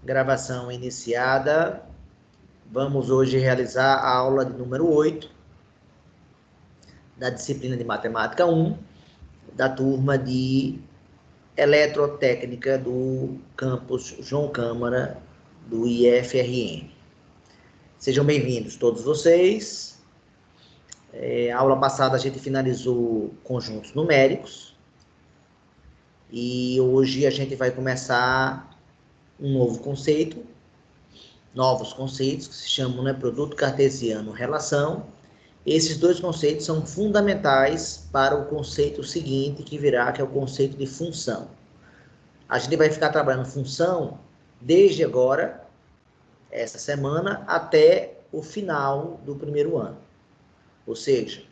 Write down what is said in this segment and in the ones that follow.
Gravação iniciada. Vamos hoje realizar a aula de número 8 da disciplina de Matemática 1, da turma de Eletrotécnica do campus João Câmara, do IFRN. Sejam bem-vindos todos vocês. A aula passada a gente finalizou conjuntos numéricos e hoje a gente vai começar um novo conceito, novos conceitos que se chamam, produto cartesiano, relação. Esses dois conceitos são fundamentais para o conceito seguinte que virá, que é o conceito de função. A gente vai ficar trabalhando função desde agora, essa semana, até o final do primeiro ano. Ou seja,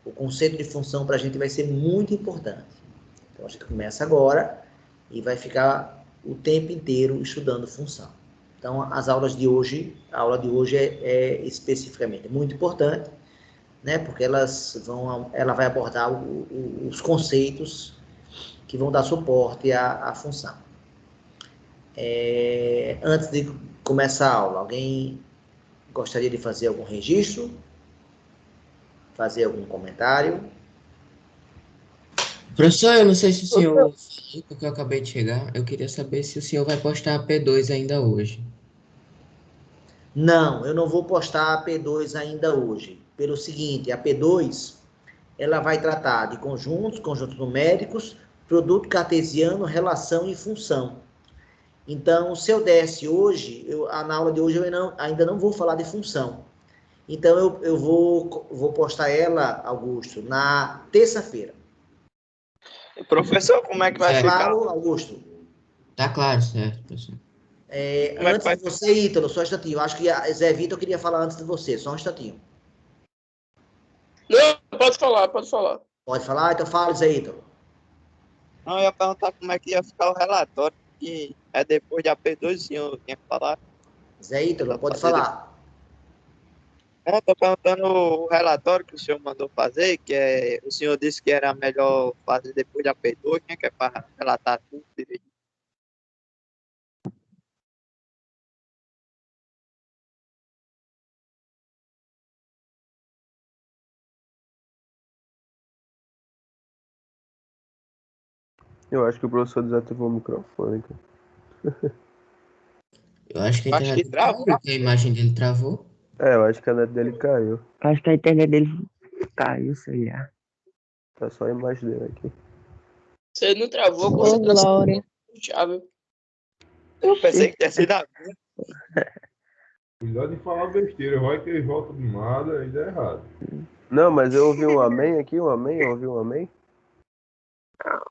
o conceito de função para a gente vai ser muito importante. Então, a gente começa agora e vai ficar o tempo inteiro estudando função. Então, as aulas de hoje, a aula de hoje é especificamente muito importante, porque ela vai abordar os conceitos que vão dar suporte à função. Antes de começar a aula, alguém gostaria de fazer algum registro? Fazer algum comentário? Professor, eu não sei se o senhor falou, porque eu acabei de chegar. Eu queria saber se o senhor vai postar a P2 ainda hoje. Não, eu não vou postar a P2 ainda hoje. Pelo seguinte, a P2, ela vai tratar de conjuntos numéricos, produto cartesiano, relação e função. Então, se eu desse hoje, na aula de hoje eu ainda não vou falar de função. Então, eu vou postar ela, Augusto, na terça-feira. Professor, como é que vai Tá ficar? claro, Augusto? Tá claro, certo, professor. Antes de você, Ítalo, só um instantinho. Acho que a Zé Vitor queria falar antes de você, só um instantinho. Não, pode falar. Pode falar? Então fala, Zé Ítalo. Não, eu ia perguntar como é que ia ficar o relatório, que é depois de AP2, o senhor tinha que falar. Zé Ítalo, pode falar. Não, estou perguntando o relatório que o senhor mandou fazer, o senhor disse que era melhor fazer depois de AP2, quem é que é para relatar tudo direito? Eu acho que o professor desativou o microfone. Eu acho que a Acho que internet travou. caiu, porque a imagem dele travou. Eu acho que a net dele caiu. Acho que a internet dele caiu, sei lá. Tá só a imagem dele aqui. Você não travou com Ô, Glória. chave. Eu pensei que tinha sido a minha. Cuidado de falar besteira, vai que ele volta do nada e dá errado. Não, mas eu ouvi um amém aqui, eu ouvi um amém.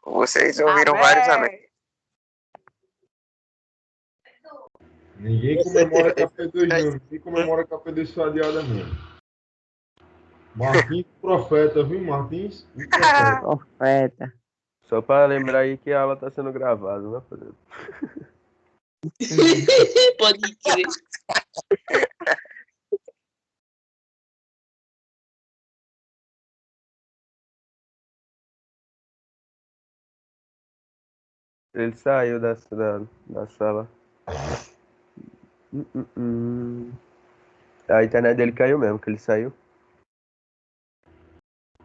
Vocês ouviram vários amém. Ninguém comemora KP2 não, ninguém comemora KP2 fadiada não. Martins profeta, viu Martins? Profeta. Só pra lembrar aí que a aula tá sendo gravada, não vai fazer. Pode crer. Ele saiu da sala. A internet dele caiu mesmo, que ele saiu.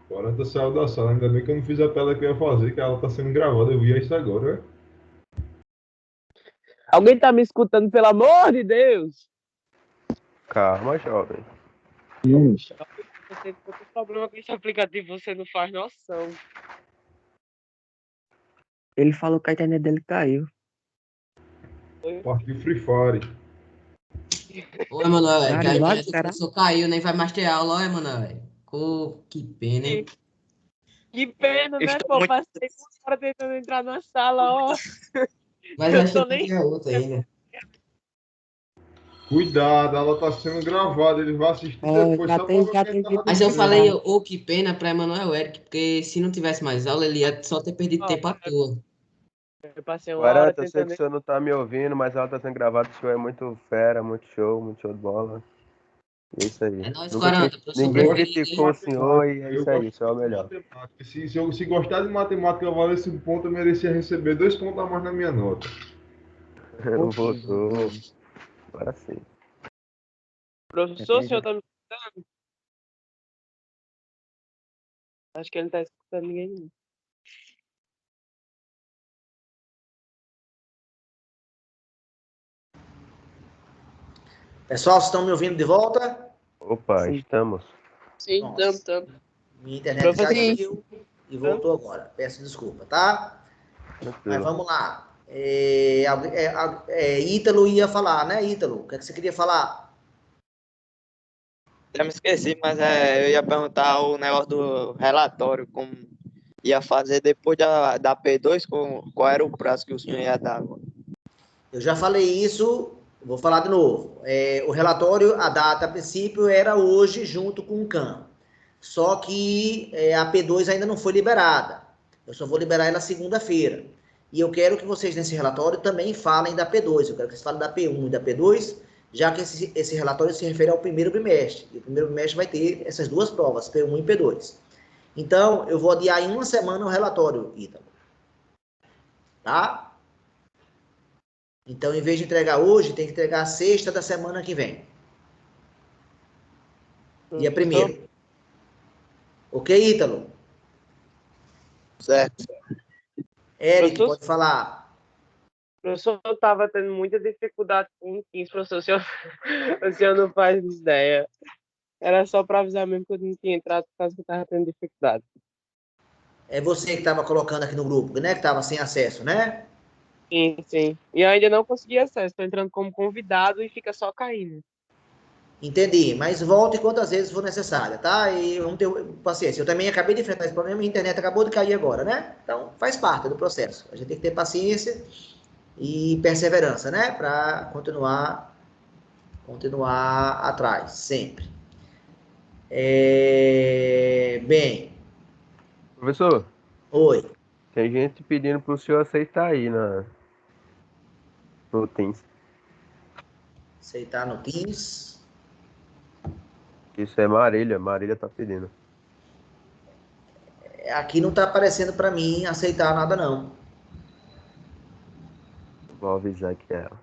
Agora tá saiu da sala, ainda bem que eu não fiz a tela que eu ia fazer, que ela tá sendo gravada, eu vi isso agora, né? Alguém tá me escutando, pelo amor de Deus? Calma, jovem. Você tem tanto problema com esse aplicativo, você não faz noção. Ele falou que a internet dele caiu. Partiu Free Fire. Ô, Emanuel, que a Caralho, internet do caralho. professor caiu, nem vai mais ter aula, ó, Emanuel. Que pena, hein? Que pena, né, Estou pô? muito- Passei uma hora tentando entrar na sala, ó. Mas Eu acho tô que nem- tem outra ainda. Cuidado, ela tá sendo gravada, eles vão assistir depois já só tem- pra já ver quem tem tá Mas eu assistindo. falei, que pena pra Emanuel Eric, porque se não tivesse mais aula, ele ia só ter perdido Ó, tempo à toa. Eu passei uma hora Guaranta, eu sei que tentando. o senhor não tá me ouvindo, mas ela tá sendo gravada, o senhor é muito fera, muito show de bola. É isso aí. É nóis, Nunca Guaranta, cri- professor Ninguém preferido, criticou hein? o senhor e é Eu isso aí, gosto o senhor é o muito de melhor. matemática. Se gostar de matemática, eu valesse um ponto, eu merecia receber 2 pontos a mais na minha nota. Não voltou. Agora sim. Professor, o senhor tá me escutando? Acho que ele não tá escutando ninguém, não. Pessoal, vocês estão me ouvindo de volta? Opa, Sim. estamos. Sim, Nossa. tanto. Minha internet Professor, caiu e voltou agora. Peço desculpa, tá? Mas Tranquilo. vamos lá. Ítalo ia falar, né, Ítalo? O que é que você queria falar? Já me esqueci, mas eu ia perguntar o negócio do relatório, como ia fazer depois da P2, qual era o prazo que o senhor ia dar agora. Eu já falei isso, vou falar de novo. O relatório, a data a princípio era hoje, junto com o CAM. Só que a P2 ainda não foi liberada. Eu só vou liberar ela segunda-feira. E eu quero que vocês, nesse relatório, também falem da P2. Eu quero que vocês falem da P1 e da P2, já que esse relatório se refere ao primeiro bimestre. E o primeiro bimestre vai ter essas duas provas, P1 e P2. Então, eu vou adiar em uma semana o relatório, Ítalo. Tá? Então, em vez de entregar hoje, tem que entregar a sexta da semana que vem. Dia professor, 1º. Ok, Ítalo? Certo. Eric, Professor? pode falar. professor, eu tava tendo muita dificuldade com o 15, professor. O senhor não faz ideia. Era só pra avisar mesmo que eu não tinha entrado por causa que eu tava tendo dificuldade. É você que estava colocando aqui no grupo, né? Que estava sem acesso, né? Sim, sim. E eu ainda não consegui acesso. Tô entrando como convidado e fica só caindo. Entendi, mas volte quantas vezes for necessária, tá? E vamos ter paciência. Eu também acabei de enfrentar esse problema, a internet acabou de cair agora, né? Então, faz parte do processo. A gente tem que ter paciência e perseverança, né? Para continuar atrás, sempre. Bem, Professor, oi. tem gente pedindo pro senhor aceitar aí no Teams. Aceitar no Teams. Isso é Marília. Marília tá pedindo. Aqui não tá aparecendo para mim aceitar nada, não. Vou avisar que é ela.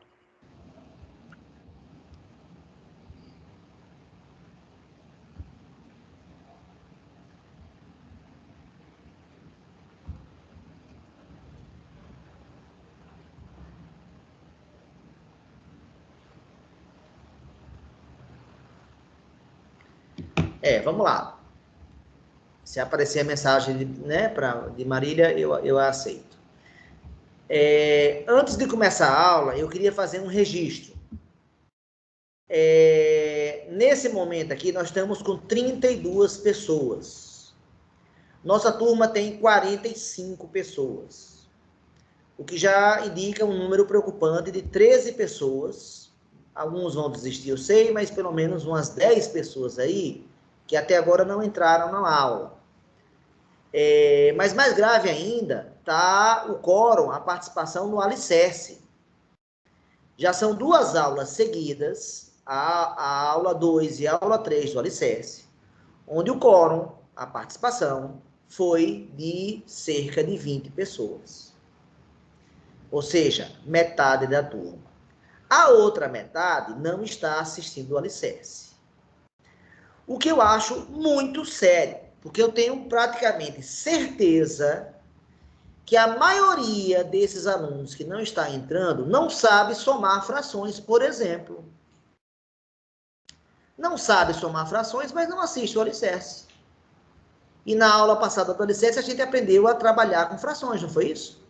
Vamos lá. Se aparecer a mensagem de Marília, eu a aceito. Antes de começar a aula, eu queria fazer um registro. Nesse momento aqui, nós estamos com 32 pessoas. Nossa turma tem 45 pessoas. O que já indica um número preocupante de 13 pessoas. Alguns vão desistir, eu sei, mas pelo menos umas 10 pessoas aí que até agora não entraram na aula. Mas mais grave ainda está o quórum, a participação no alicerce. Já são 2 aulas seguidas, a aula 2 e a aula 3 do alicerce, onde o quórum, a participação, foi de cerca de 20 pessoas. Ou seja, metade da turma. A outra metade não está assistindo o alicerce. O que eu acho muito sério, porque eu tenho praticamente certeza que a maioria desses alunos que não está entrando não sabe somar frações, por exemplo. Não sabe somar frações, mas não assiste o alicerce. E na aula passada do alicerce a gente aprendeu a trabalhar com frações, não foi isso?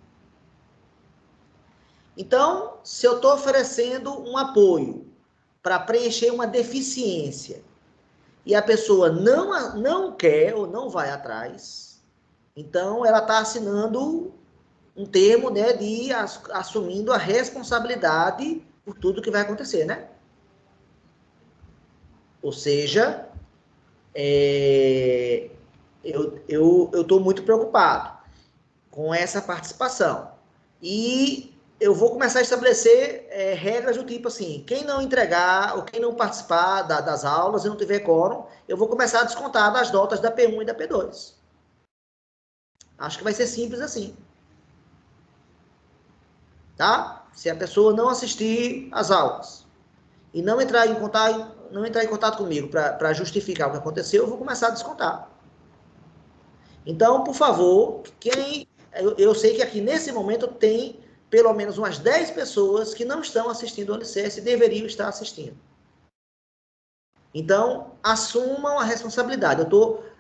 Então, se eu estou oferecendo um apoio para preencher uma deficiência e a pessoa não quer ou não vai atrás, então ela está assinando um termo, né, de assumindo a responsabilidade por tudo que vai acontecer, né? Ou seja, eu estou muito preocupado com essa participação. E eu vou começar a estabelecer regras do tipo assim, quem não entregar ou quem não participar das aulas e não tiver quórum, eu vou começar a descontar das notas da P1 e da P2. Acho que vai ser simples assim. Tá? se a pessoa não assistir às aulas e não entrar em contato comigo para justificar o que aconteceu, eu vou começar a descontar. Então, por favor, eu sei que aqui nesse momento tem pelo menos umas 10 pessoas que não estão assistindo o alicerce e deveriam estar assistindo. Então, assumam a responsabilidade.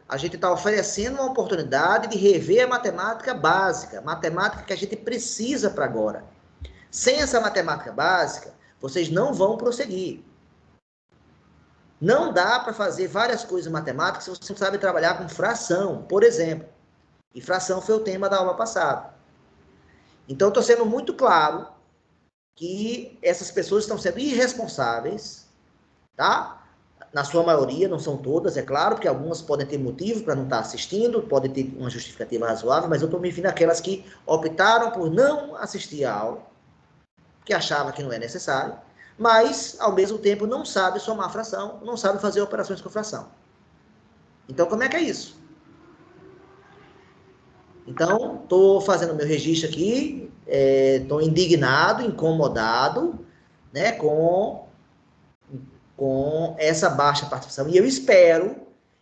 A gente está oferecendo uma oportunidade de rever a matemática básica, matemática que a gente precisa para agora. Sem essa matemática básica, vocês não vão prosseguir. Não dá para fazer várias coisas matemáticas se você não sabe trabalhar com fração, por exemplo. E fração foi o tema da aula passada. Então, estou sendo muito claro que essas pessoas estão sendo irresponsáveis, tá? Na sua maioria, não são todas, é claro, porque algumas podem ter motivo para não estar assistindo, podem ter uma justificativa razoável, mas eu estou me referindo àquelas que optaram por não assistir a aula, que achavam que não é necessário, mas, ao mesmo tempo, não sabe somar fração, não sabe fazer operações com fração. Então, como é que é isso? Então, estou fazendo meu registro aqui, estou indignado, incomodado, né, com essa baixa participação. E eu espero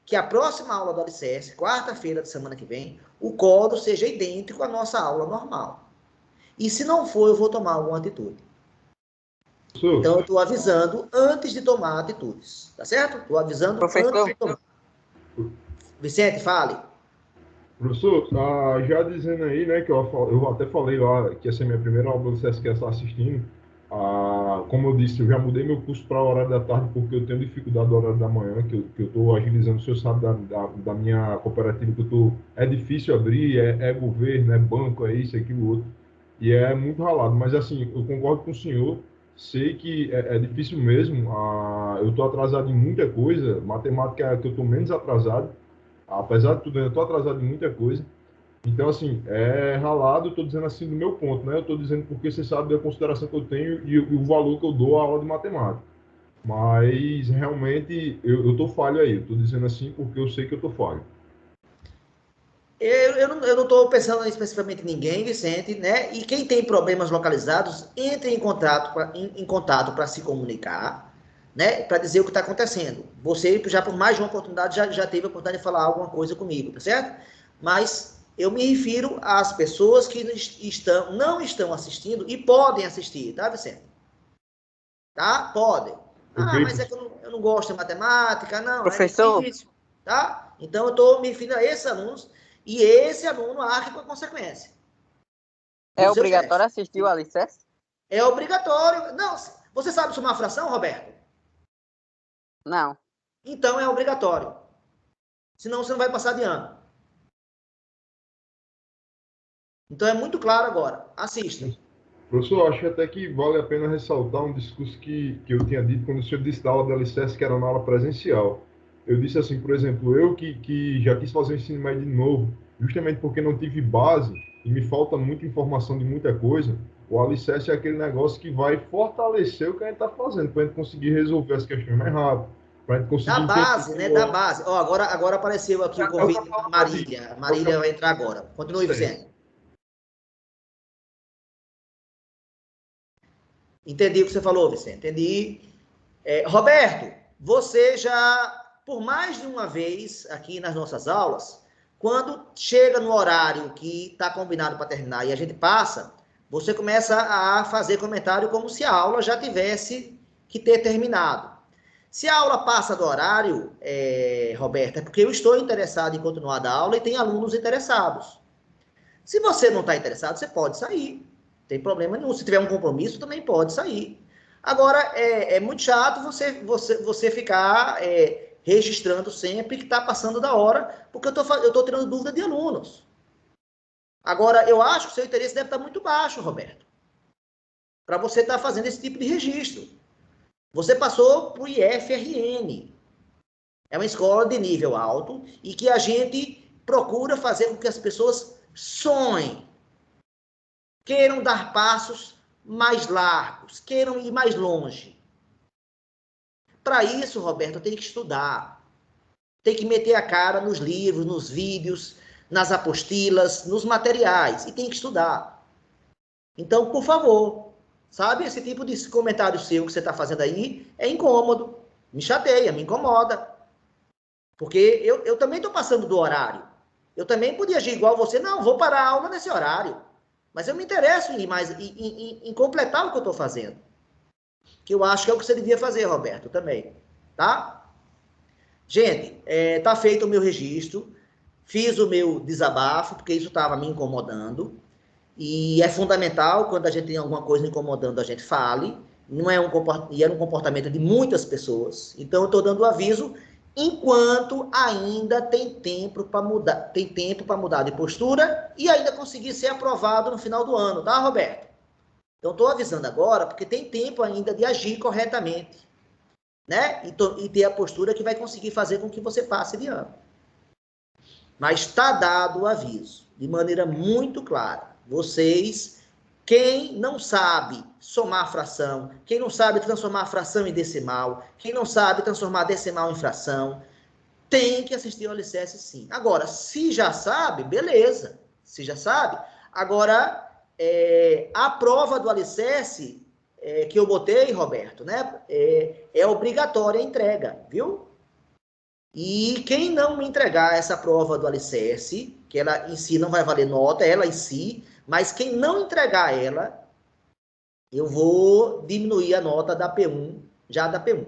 que a próxima aula do Alicerce, quarta-feira da semana que vem, o código seja idêntico à nossa aula normal. E se não for, eu vou tomar alguma atitude. Então, eu estou avisando antes de tomar atitudes. Tá certo? Estou avisando Professor. antes de tomar. Vicente, fale. Professor, já dizendo aí, né, que eu até falei lá que essa é a minha primeira aula do Alicerce que eu estou assistindo. Como eu disse, eu já mudei meu curso para o horário da tarde porque eu tenho dificuldade do horário da manhã, que eu estou agilizando. O senhor sabe da minha cooperativa que eu estou. É difícil abrir, é governo, é banco, é isso, é aquilo outro. E é muito ralado. Mas, assim, eu concordo com o senhor. Sei que é difícil mesmo. Eu estou atrasado em muita coisa. Matemática é que eu estou menos atrasado. Apesar de tudo, eu estou atrasado em muita coisa. Então, assim, é ralado, eu estou dizendo assim do meu ponto, né? Eu estou dizendo porque você sabe da consideração que eu tenho e o valor que eu dou à aula de matemática. Mas, realmente, eu estou falho aí. Eu estou dizendo assim porque eu sei que eu estou falho. Eu não estou pensando especificamente em ninguém, Vicente, né? E quem tem problemas localizados, entre em contato para se comunicar, né? Para dizer o que está acontecendo. Você, já por mais de uma oportunidade, já teve a oportunidade de falar alguma coisa comigo, tá certo? Mas eu me refiro às pessoas que não estão assistindo e podem assistir, tá, Vicente? Tá? Podem. Mas é que eu não gosto de matemática, não, Professor. é difícil, tá? Então, eu estou me referindo a esses alunos e esse aluno arque com a consequência. É obrigatório assistir o Alicerce? É obrigatório. Não, você sabe somar fração, Roberto? Não. Então, é obrigatório. Senão, você não vai passar de ano. Então, é muito claro agora. Assista. Professor, acho até que vale a pena ressaltar um discurso que eu tinha dito quando o senhor disse da aula do Alicerce, que era na aula presencial. Eu disse assim, por exemplo, eu que já quis fazer o ensino médio de novo, justamente porque não tive base e me falta muita informação de muita coisa, o Alicerce é aquele negócio que vai fortalecer o que a gente está fazendo, para a gente conseguir resolver as questões mais rápido, para a gente conseguir... Da base, né? Da base. Ó, agora apareceu aqui o convite da Marília. Marília vai entrar agora. Continue, Vicente. Entendi o que você falou, Vicente. Entendi. Roberto, você já, por mais de uma vez aqui nas nossas aulas, quando chega no horário que está combinado para terminar e a gente passa, você começa a fazer comentário como se a aula já tivesse que ter terminado. Se a aula passa do horário, Roberto, é porque eu estou interessado em continuar da aula e tem alunos interessados. Se você não está interessado, você pode sair. Não tem problema nenhum. Se tiver um compromisso, também pode sair. Agora, é muito chato você ficar registrando sempre que está passando da hora, porque eu estou tirando dúvida de alunos. Agora, eu acho que o seu interesse deve estar muito baixo, Roberto, para você estar fazendo esse tipo de registro. Você passou para o IFRN. É uma escola de nível alto e que a gente procura fazer com que as pessoas sonhem, queiram dar passos mais largos, queiram ir mais longe. Para isso, Roberto, tem que estudar. Tem que meter a cara nos livros, nos vídeos, nas apostilas, nos materiais. E tem que estudar. Então, por favor, Sabe? Esse tipo de comentário seu que você está fazendo aí é incômodo, me chateia, me incomoda. Porque eu também estou passando do horário. Eu também podia agir igual você. Não, vou parar a aula nesse horário. Mas eu me interesso em completar o que eu estou fazendo. Que eu acho que é o que você devia fazer, Roberto, também. Tá? Gente, tá feito o meu registro. Fiz o meu desabafo, porque isso estava me incomodando. E é fundamental, quando a gente tem alguma coisa incomodando, a gente fale. Não é e era um comportamento de muitas pessoas. Então, eu estou dando o aviso enquanto ainda tem tempo para mudar de postura e ainda conseguir ser aprovado no final do ano, tá, Roberto? Então, estou avisando agora, porque tem tempo ainda de agir corretamente, né? E ter a postura que vai conseguir fazer com que você passe de ano. Mas está dado o aviso, de maneira muito clara. Vocês, quem não sabe somar fração, quem não sabe transformar fração em decimal, quem não sabe transformar decimal em fração, tem que assistir ao alicerce sim. Agora, se já sabe, beleza. Se já sabe. Agora, a prova do alicerce que eu botei, Roberto, né, é obrigatória a entrega, viu? E quem não me entregar essa prova do alicerce, que ela em si não vai valer nota, ela em si, mas quem não entregar ela, eu vou diminuir a nota da P1, já da P1.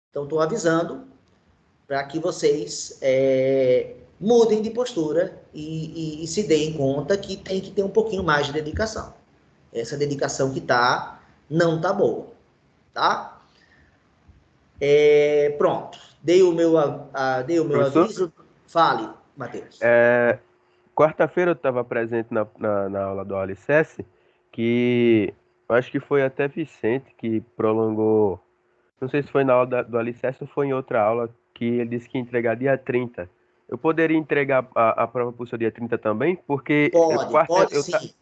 Então, estou avisando para que vocês mudem de postura e se deem conta que tem que ter um pouquinho mais de dedicação. Essa dedicação que não tá boa, tá? Pronto. Dei o meu Professor? aviso. Fale, Matheus. Quarta-feira eu estava presente na aula do Alicerce, que eu acho que foi até Vicente que prolongou. Não sei se foi na aula do Alicerce ou foi em outra aula, que ele disse que ia entregar dia 30. Eu poderia entregar a prova para o seu dia 30 também? Porque Pode sim.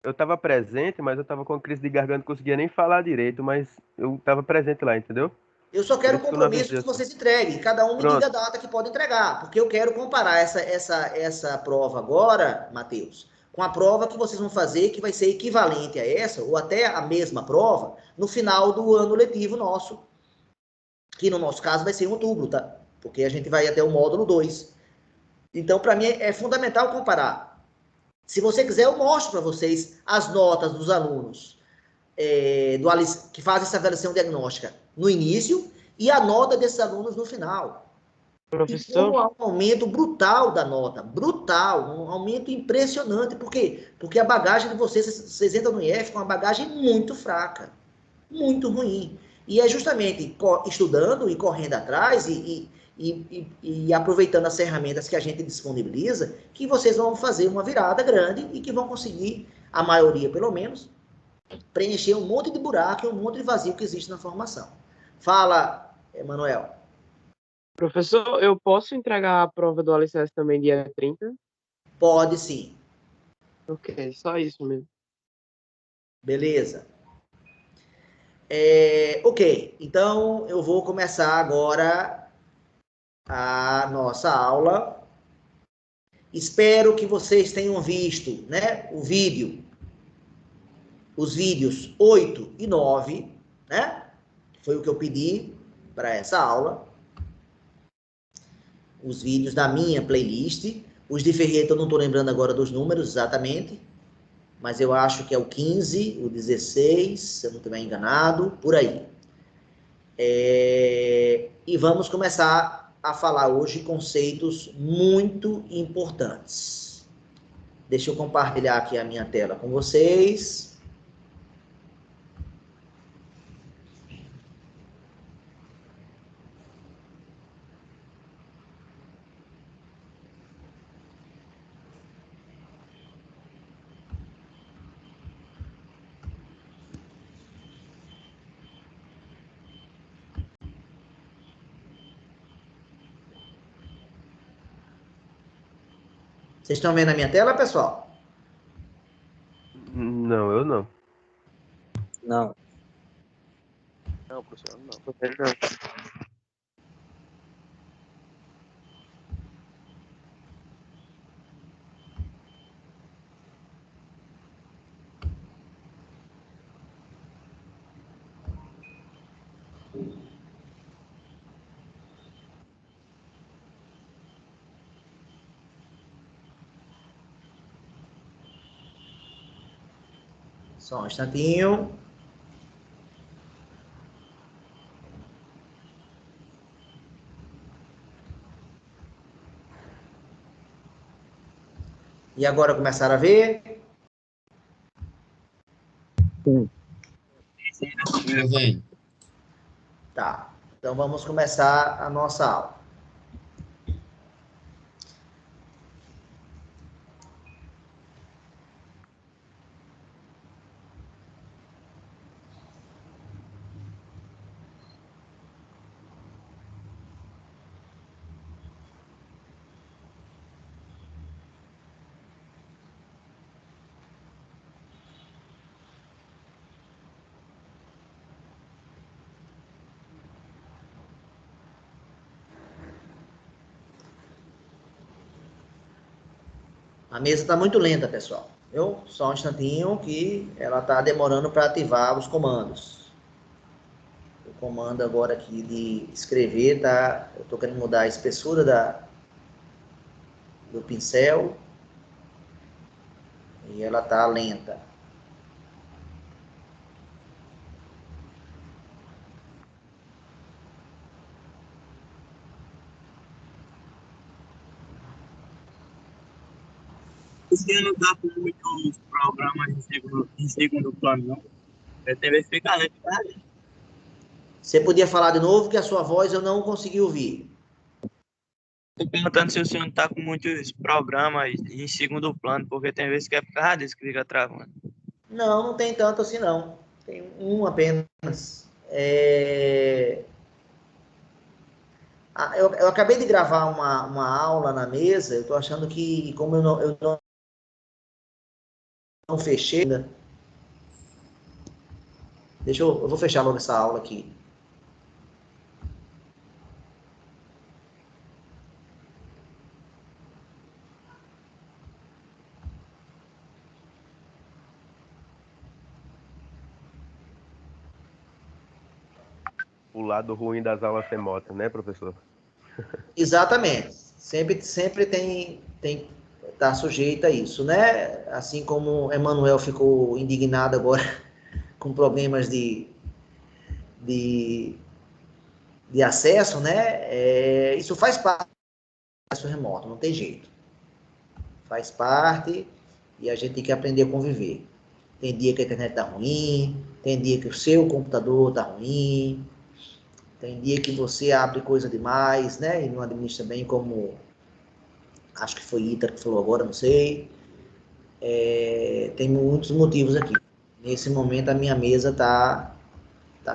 eu estava presente, mas eu estava com crise de garganta, não conseguia nem falar direito, mas eu estava presente lá, entendeu? Eu só Por quero o isso que eu não compromisso avisei que assim. vocês entreguem. Cada um me diga a Pronto. data que pode entregar, porque eu quero comparar essa prova agora, Matheus, com a prova que vocês vão fazer, que vai ser equivalente a essa, ou até a mesma prova, no final do ano letivo nosso, que no nosso caso vai ser em outubro, tá? Porque a gente vai até o módulo 2. Então, para mim, é fundamental comparar. Se você quiser, eu mostro para vocês as notas dos alunos que fazem essa avaliação diagnóstica no início e a nota desses alunos no final. E como há Professor, um aumento brutal da nota, brutal, um aumento impressionante. Por quê? Porque a bagagem de vocês entram no IF com uma bagagem muito fraca, muito ruim. E é justamente estudando e correndo atrás e aproveitando as ferramentas que a gente disponibiliza, que vocês vão fazer uma virada grande e que vão conseguir, a maioria pelo menos, preencher um monte de buraco e um monte de vazio que existe na formação. Fala, Emanuel. professor, eu posso entregar a prova do alicerce também dia 30? Pode sim. Ok, só isso mesmo. Beleza. Ok, então eu vou começar agora a nossa aula. Espero que vocês tenham visto, né, os vídeos 8 e 9, né? Foi o que eu pedi para essa aula. Os vídeos da minha playlist. Os de Ferreira eu não estou lembrando agora dos números exatamente, mas eu acho que é o 15, o 16, se eu não estiver enganado, por aí. E vamos começar a falar hoje conceitos muito importantes. Deixa eu compartilhar aqui a minha tela com vocês. Vocês estão vendo a minha tela, pessoal? Não, eu não. Não. Não, professor, não. Só um instantinho. E agora começaram a ver? Meu velho. Tá. Então vamos começar a nossa aula. A mesa está muito lenta, pessoal. Viu? Só um instantinho que ela está demorando para ativar os comandos. O comando agora aqui de escrever, tá? Eu estou querendo mudar a espessura do pincel e ela está lenta. Você não dá com muitos programas em segundo plano, não. Você tem que ficar lento, tá? Você podia falar de novo que a sua voz eu não consegui ouvir. Tô perguntando se o senhor não tá com muitos programas em segundo plano, porque tem vezes que é por causa disso que fica travando. Não, não tem tanto assim não. Tem um apenas. Eu acabei de gravar uma aula na mesa, eu estou achando que, como eu não fechei ainda, eu vou fechar logo essa aula aqui. O lado ruim das aulas remotas, né, professor? Exatamente. Sempre tá sujeito a isso, né? Assim como Emanuel ficou indignado agora com problemas de, de acesso, né? Isso faz parte do acesso remoto, não tem jeito. Faz parte e a gente tem que aprender a conviver. Tem dia que a internet tá ruim, tem dia que o seu computador tá ruim, tem dia que você abre coisa demais, né? E não administra bem, como acho que foi Ita que falou agora, não sei. Tem muitos motivos aqui. Nesse momento a minha mesa tá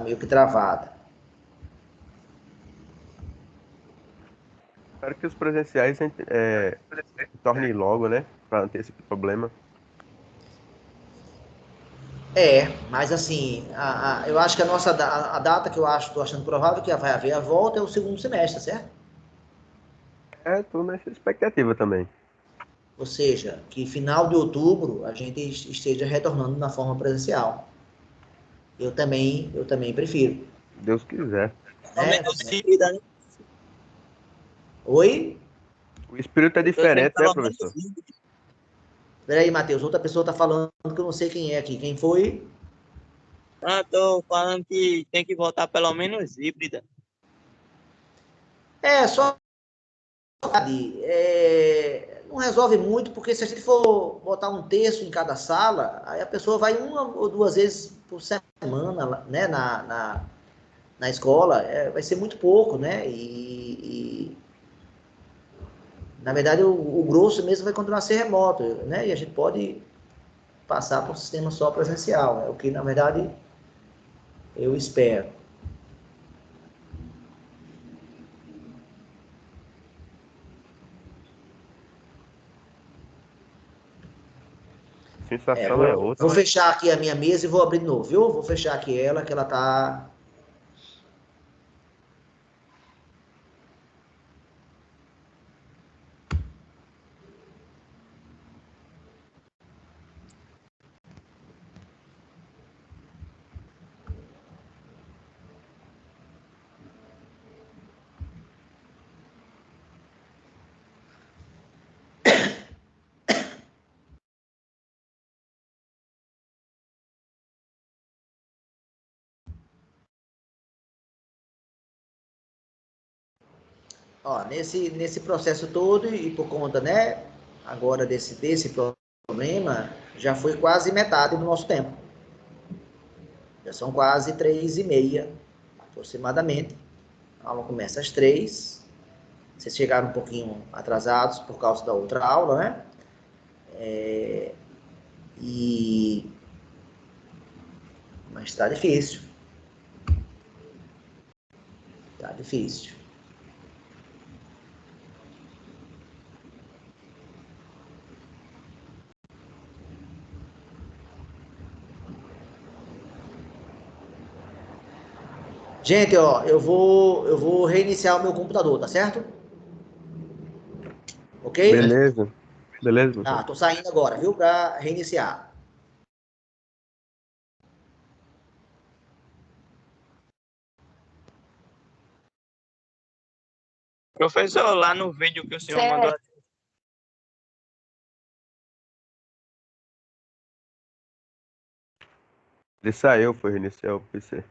meio que travada. Espero que os presenciais se tornem logo, né? Para não ter esse problema. Mas assim, eu acho que a data que eu estou achando provável que vai haver a volta é o segundo semestre, certo? Tô nessa expectativa também. Ou seja, que final de outubro a gente esteja retornando na forma presencial. Eu também prefiro. Deus quiser. Né? Vida, né? Oi? O espírito é Eu tô dizendo diferente, né, pelo menos professor? híbrido. Peraí, Matheus, outra pessoa está falando que eu não sei quem é aqui. Quem foi? Ah, tô falando que tem que voltar pelo menos híbrida. Só não resolve muito, porque se a gente for botar um texto em cada sala, aí a pessoa vai uma ou duas vezes por semana, né, na escola, vai ser muito pouco, né? Na verdade, o grosso mesmo vai continuar a ser remoto, né? E a gente pode passar para um sistema só presencial, é o que, na verdade, eu espero. A sensação é outra. Vou fechar aqui a minha mesa e vou abrir de novo, viu? Vou fechar aqui ela, que ela tá Ó, nesse processo todo e por conta, né, agora desse problema, já foi quase metade do nosso tempo. Já são quase 3h30, aproximadamente. A aula começa às 3. Vocês chegaram um pouquinho atrasados por causa da outra aula, né? Mas tá difícil. Tá difícil. Gente, ó, eu vou reiniciar o meu computador, tá certo? Ok? Beleza. Beleza, Tá, professor. tô saindo agora, viu? Pra reiniciar. Professor, lá no vídeo que o senhor mandou, Certo. Ele saiu, foi reiniciar o PC.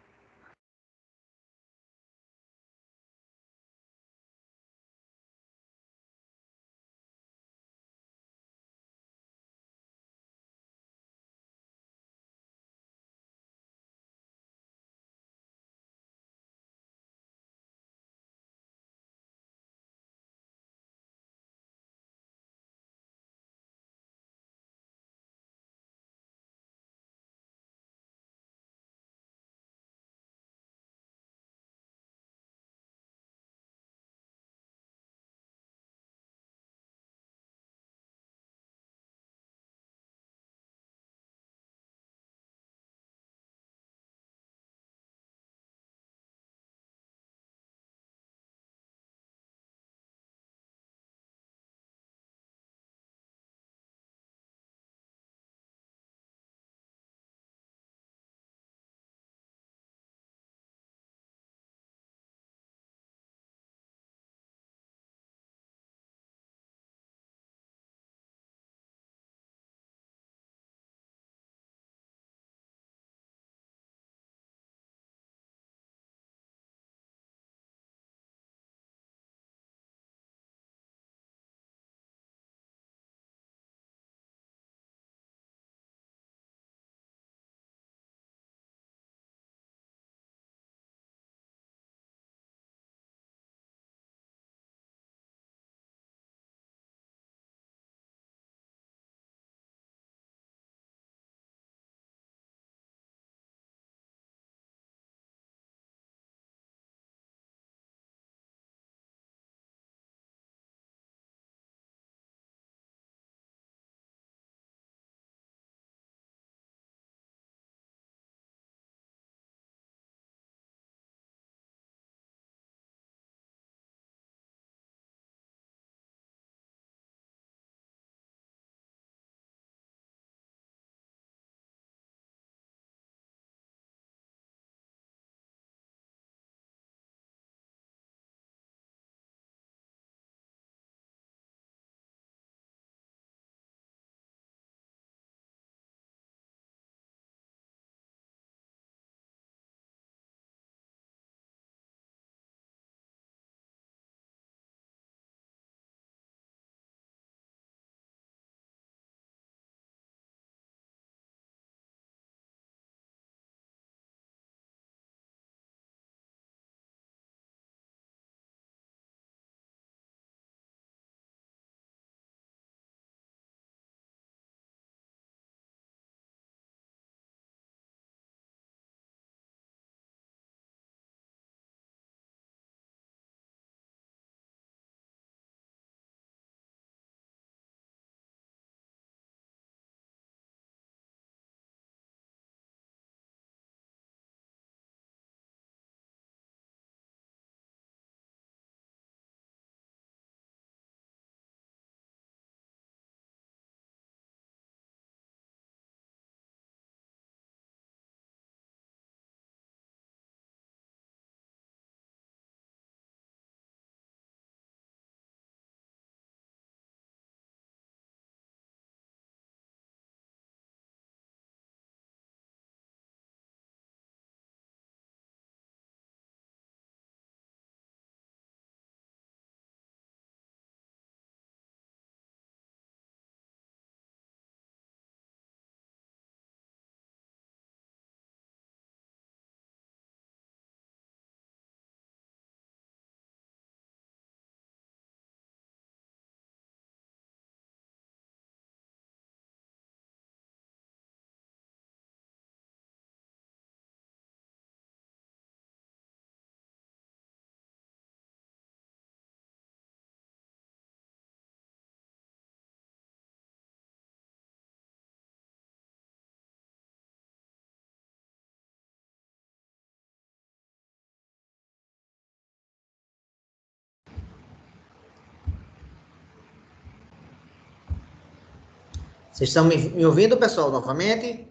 Vocês estão me ouvindo, pessoal, novamente?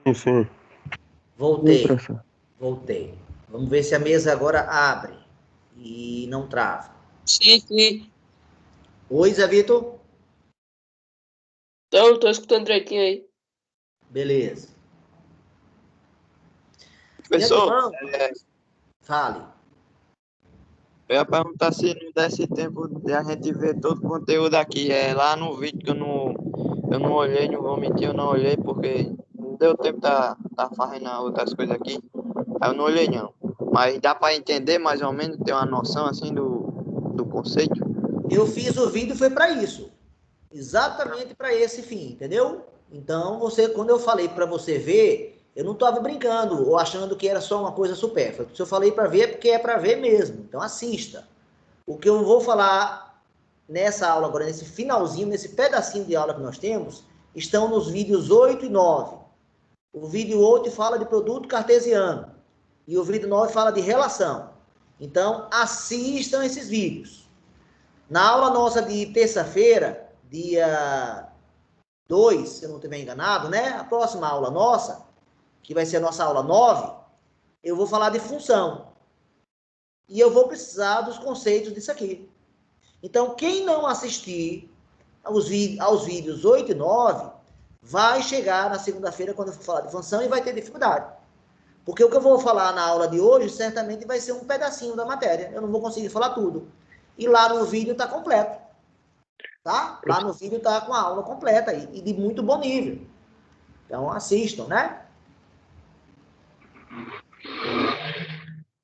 Sim, sim. Voltei, professor. voltei. Vamos ver se a mesa agora abre e não trava. Sim, sim. Oi, Zé Vitor? Então, tô escutando direitinho aí. Beleza. De Professor, antemão, fale. eu ia perguntar se não desse tempo de a gente ver todo o conteúdo aqui. É lá no vídeo que eu não olhei, não vou mentir, eu não olhei porque não deu tempo de tá fazendo outras coisas aqui. Aí eu não olhei não. Mas dá para entender mais ou menos, ter uma noção assim do conceito. Eu fiz o vídeo foi para isso. Exatamente para esse fim, entendeu? Então, quando eu falei para você ver, eu não estava brincando ou achando que era só uma coisa supérflua. Se eu falei para ver, é porque é para ver mesmo. Então, assista. O que eu vou falar nessa aula agora, nesse finalzinho, nesse pedacinho de aula que nós temos, estão nos vídeos 8 e 9. O vídeo 8 fala de produto cartesiano e o vídeo 9 fala de relação. Então, assistam esses vídeos. Na aula nossa de terça-feira, dia 2, se eu não estiver enganado, né? A próxima aula nossa, que vai ser a nossa aula 9, eu vou falar de função. E eu vou precisar dos conceitos disso aqui. Então, quem não assistir aos vídeos 8 e 9, vai chegar na segunda-feira, quando eu for falar de função, e vai ter dificuldade. Porque o que eu vou falar na aula de hoje, certamente vai ser um pedacinho da matéria. Eu não vou conseguir falar tudo. E lá no vídeo está completo. Tá? Lá no vídeo está com a aula completa e de muito bom nível. Então, assistam, né?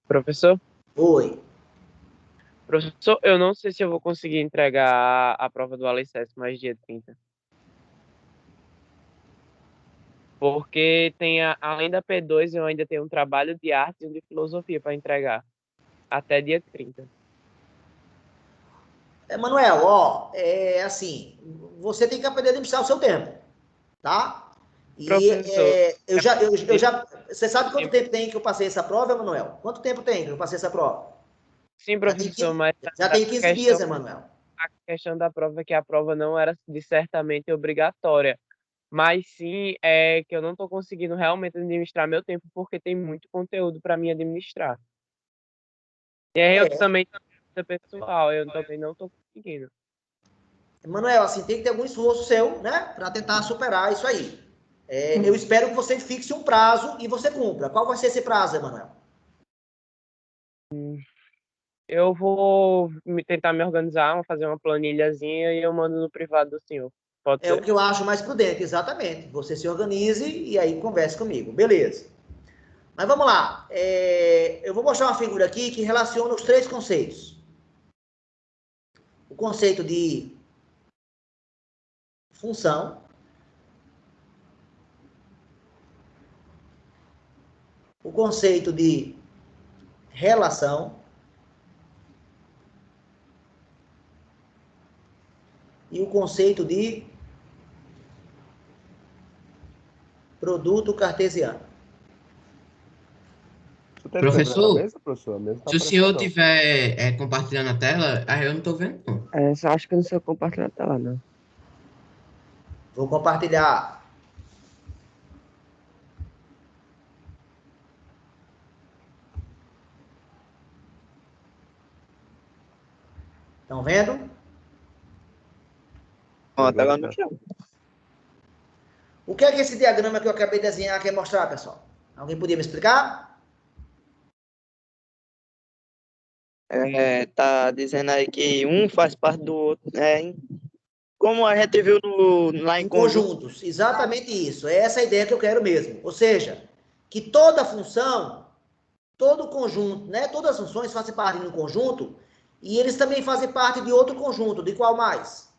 Professor? Oi. Professor, eu não sei se eu vou conseguir entregar a prova do alicerce mais dia 30. Porque além da P2, eu ainda tenho um trabalho de arte e um de filosofia para entregar. Até dia 30. Manuel, ó, é assim, você tem que aprender a administrar o seu tempo, tá? E Professor, você sabe quanto tempo tem que eu passei essa prova, Manuel? Quanto tempo tem que eu passei essa prova? sim, professor, mas Já tem 15 dias, Emanuel. a questão da prova é que a prova não era de certamente obrigatória, mas sim é que eu não estou conseguindo realmente administrar meu tempo porque tem muito conteúdo para mim administrar. E aí eu também tenho vida pessoal, eu também não estou conseguindo. Manuel, assim, tem que ter algum esforço seu, né, para tentar superar isso aí. Eu espero que você fixe um prazo e você cumpra. Qual vai ser esse prazo, Emanuel? Eu vou tentar me organizar, vou fazer uma planilhazinha e eu mando no privado do senhor. Pode É o ser? que eu acho mais prudente, exatamente. Você se organize e aí converse comigo. Beleza. Mas vamos lá. Eu vou mostrar uma figura aqui que relaciona os três conceitos. O conceito de função, o conceito de relação e o conceito de produto cartesiano. Você tá Professor? escrevendo na mesa, professor? A mesa tá Se o senhor aparecendo, não. estiver compartilhando a tela, aí eu não estou vendo, não. Só acho que eu não sei compartilhar a tela, não. Vou compartilhar. Estão vendo? Ó, tá lá Agora no tá. chão. O que é que esse diagrama que eu acabei de desenhar quer mostrar, pessoal? Alguém podia me explicar? Tá dizendo aí que um faz parte do outro. Como a gente viu lá em Em conjunto. conjuntos. Exatamente isso. É essa a ideia que eu quero mesmo. Ou seja, que toda função, todo conjunto, né? Todas as funções fazem parte de um conjunto e eles também fazem parte de outro conjunto. De qual mais?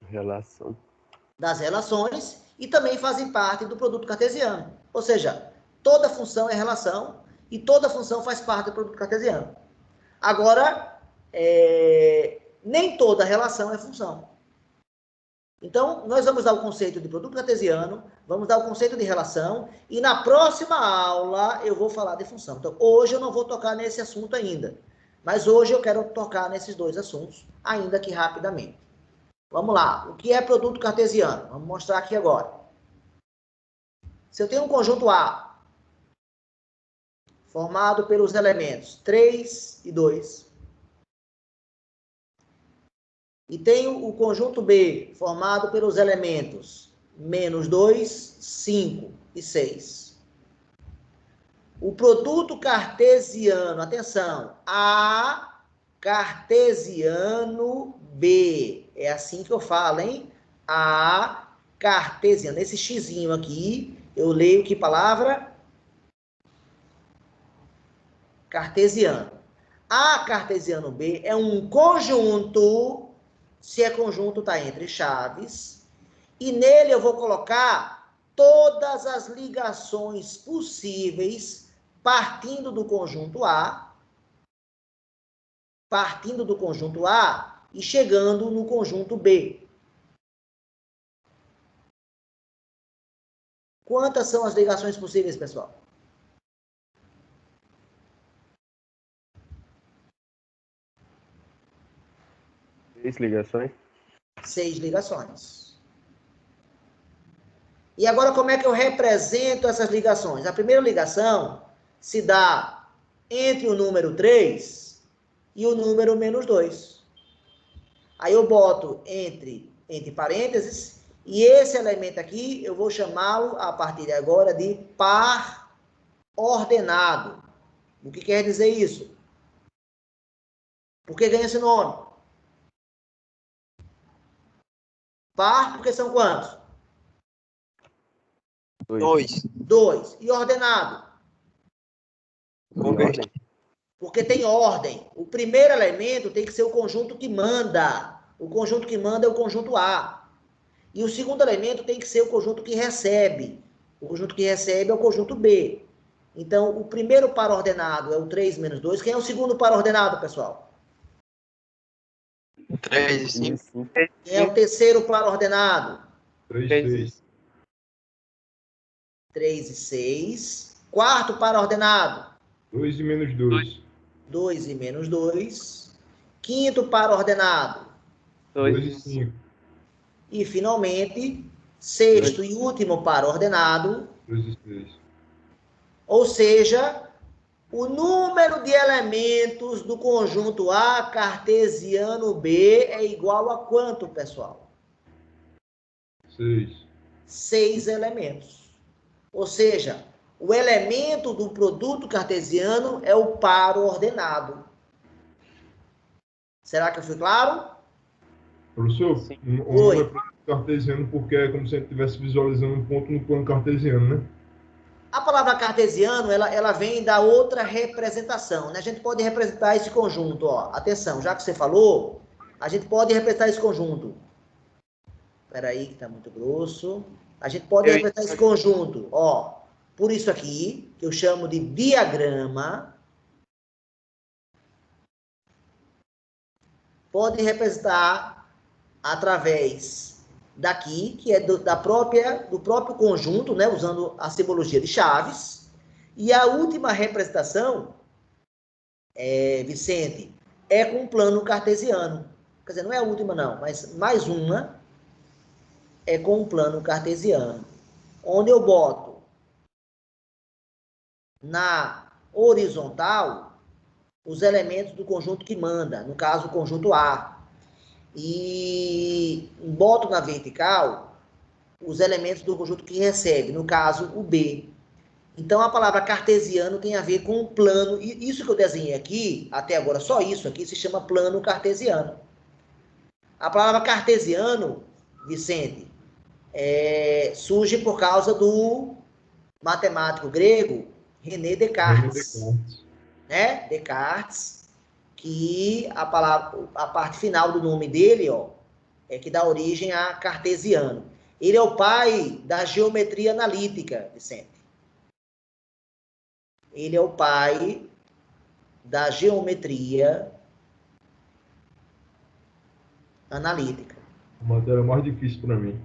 Relação. Das relações e também fazem parte do produto cartesiano. Ou seja, toda função é relação e toda função faz parte do produto cartesiano. Agora, nem toda relação é função. Então, nós vamos dar o conceito de produto cartesiano, vamos dar o conceito de relação, e na próxima aula eu vou falar de função. Então, hoje eu não vou tocar nesse assunto ainda, mas hoje eu quero tocar nesses dois assuntos, ainda que rapidamente. Vamos lá. O que é produto cartesiano? Vamos mostrar aqui agora. Se eu tenho um conjunto A, formado pelos elementos 3 e 2, e tenho o conjunto B, formado pelos elementos -2, 5 e 6. O produto cartesiano, atenção, A cartesiano B. É assim que eu falo, hein? A cartesiano. Esse xizinho aqui, eu leio que palavra? Cartesiano. A cartesiano B é um conjunto, se é conjunto, está entre chaves, e nele eu vou colocar todas as ligações possíveis partindo do conjunto A e chegando no conjunto B. Quantas são as ligações possíveis, pessoal? Seis ligações? 6 ligações. E agora, como é que eu represento essas ligações? A primeira ligação se dá entre o número 3 e o número -2. Aí eu boto entre parênteses, e esse elemento aqui, eu vou chamá-lo, a partir de agora, de par ordenado. O que quer dizer isso? Por que ganha esse nome? Par, porque são quantos? 2. 2. E ordenado? Porque Porque tem ordem. O primeiro elemento tem que ser o conjunto que manda. O conjunto que manda é o conjunto A. E o segundo elemento tem que ser o conjunto que recebe. O conjunto que recebe é o conjunto B. Então, o primeiro par ordenado é o 3 menos 2. Quem é o segundo par ordenado, pessoal? 3 e 5. Quem é o terceiro par ordenado? 3, 3 6. 3 e 6. Quarto par ordenado? 2 e -2. 2 e -2. Quinto par ordenado? 2 2 e 5. E, finalmente, sexto e último par ordenado, 2 e 6. ou seja, o número de elementos do conjunto A cartesiano B é igual a quanto, pessoal? 6. 6 elementos. Ou seja, o elemento do produto cartesiano é o par ordenado. Será que eu fui claro? Professor, Sim. o nome é produto cartesiano porque é como se a gente estivesse visualizando um ponto no plano cartesiano, né? A palavra cartesiano, ela vem da outra representação, né? A gente pode representar esse conjunto, ó. Atenção, já que você falou, a gente pode representar esse conjunto. Espera aí, que tá muito grosso. A gente pode representar esse conjunto, ó. Por isso aqui, que eu chamo de diagrama. Pode representar através daqui, que é do próprio conjunto, né? Usando a simbologia de chaves. E a última representação, Vicente, é com plano cartesiano. Quer dizer, não é a última não, mas mais uma é com um plano cartesiano. Onde eu boto na horizontal os elementos do conjunto que manda, no caso o conjunto A. E boto na vertical os elementos do conjunto que recebe, no caso o B. Então, a palavra cartesiano tem a ver com o plano. E isso que eu desenhei aqui, até agora, só isso aqui, se chama plano cartesiano. A palavra cartesiano, Vicente, surge por causa do matemático grego René Descartes. Né? Descartes, que a parte final do nome dele, ó, é que dá origem a cartesiano. Ele é o pai da geometria analítica, Vicente. Ele é o pai da geometria analítica. A matéria mais difícil para mim.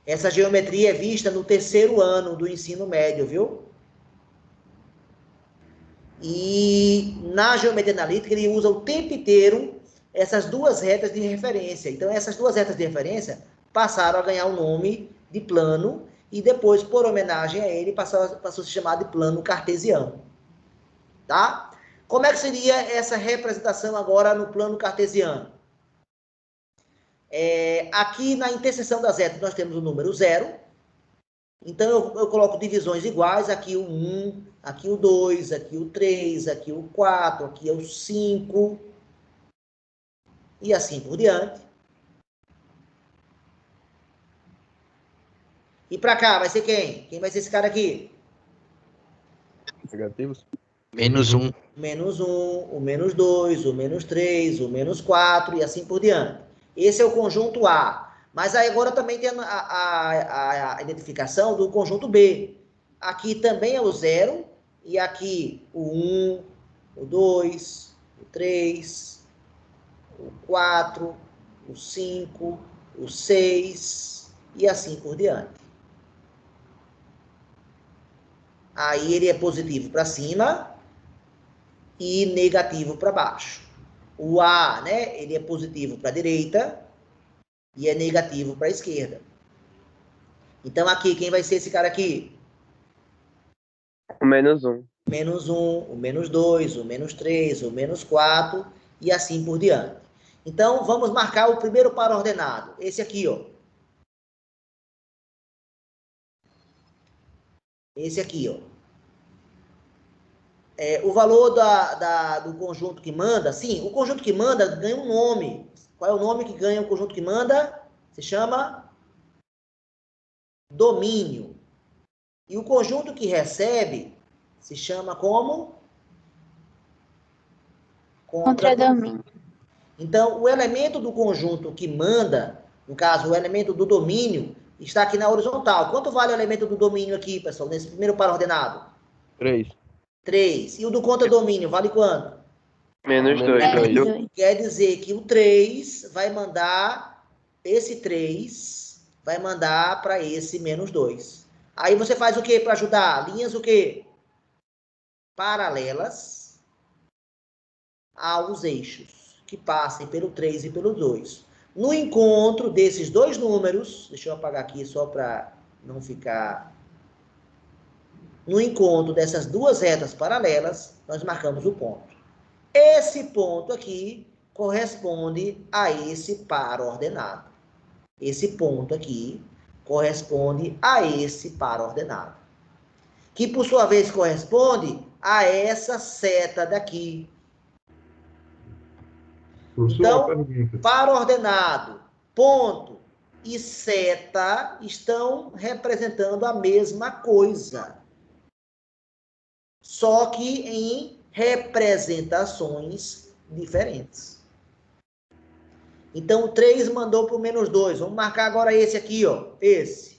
Essa geometria é vista no terceiro ano do ensino médio, viu? E na geometria analítica ele usa o tempo inteiro essas duas retas de referência. Então, essas duas retas de referência passaram a ganhar o nome de plano e depois, por homenagem a ele, passou a se chamar de plano cartesiano. Tá? Como é que seria essa representação agora no plano cartesiano? Aqui na interseção das retas nós temos o número 0. Então eu coloco divisões iguais, aqui o 1, aqui o 2, aqui o 3, aqui o 4, aqui é o 5, e assim por diante. E para cá vai ser quem? Quem vai ser esse cara aqui? Negativos. Menos 1. Menos 1, o menos 2, o menos 3, o menos 4 e assim por diante. Esse é o conjunto A. Mas aí agora também tem a identificação do conjunto B. Aqui também é o 0, e aqui o 1, o 2, o 3, o 4, o 5, o 6 e assim por diante. Aí ele é positivo para cima e negativo para baixo. O A, né, ele é positivo para a direita e é negativo para a esquerda. Então aqui, quem vai ser esse cara aqui? O menos 1. Menos 1, o menos 2, o menos 3, o menos 4 e assim por diante. Então, vamos marcar o primeiro par ordenado. Esse aqui, ó. Esse aqui, ó. O valor do conjunto que manda, sim, o conjunto que manda ganha um nome. Qual é o nome que ganha o conjunto que manda? Se chama domínio. E o conjunto que recebe se chama como? Contradomínio. Então, o elemento do conjunto que manda, no caso, o elemento do domínio, está aqui na horizontal. Quanto vale o elemento do domínio aqui, pessoal, nesse primeiro par ordenado? 3. 3. E o do contradomínio, vale quanto? Menos 2. Menos 2. Quer dizer que o 3 vai mandar, esse 3 vai mandar para esse menos 2. Aí você faz o quê para ajudar? Linhas o quê? Paralelas aos eixos, que passem pelo 3 e pelo 2. No encontro desses dois números, deixa eu apagar aqui só para não ficar... No encontro dessas duas retas paralelas, nós marcamos o ponto. Esse ponto aqui corresponde a esse par ordenado. Esse ponto aqui corresponde a esse par ordenado. Que, por sua vez, corresponde a essa seta daqui. Professor, Então, uma pergunta. par ordenado, ponto e seta estão representando a mesma coisa. Só que em representações diferentes. Então, o 3 mandou para o menos 2. Vamos marcar agora esse aqui, ó. Esse.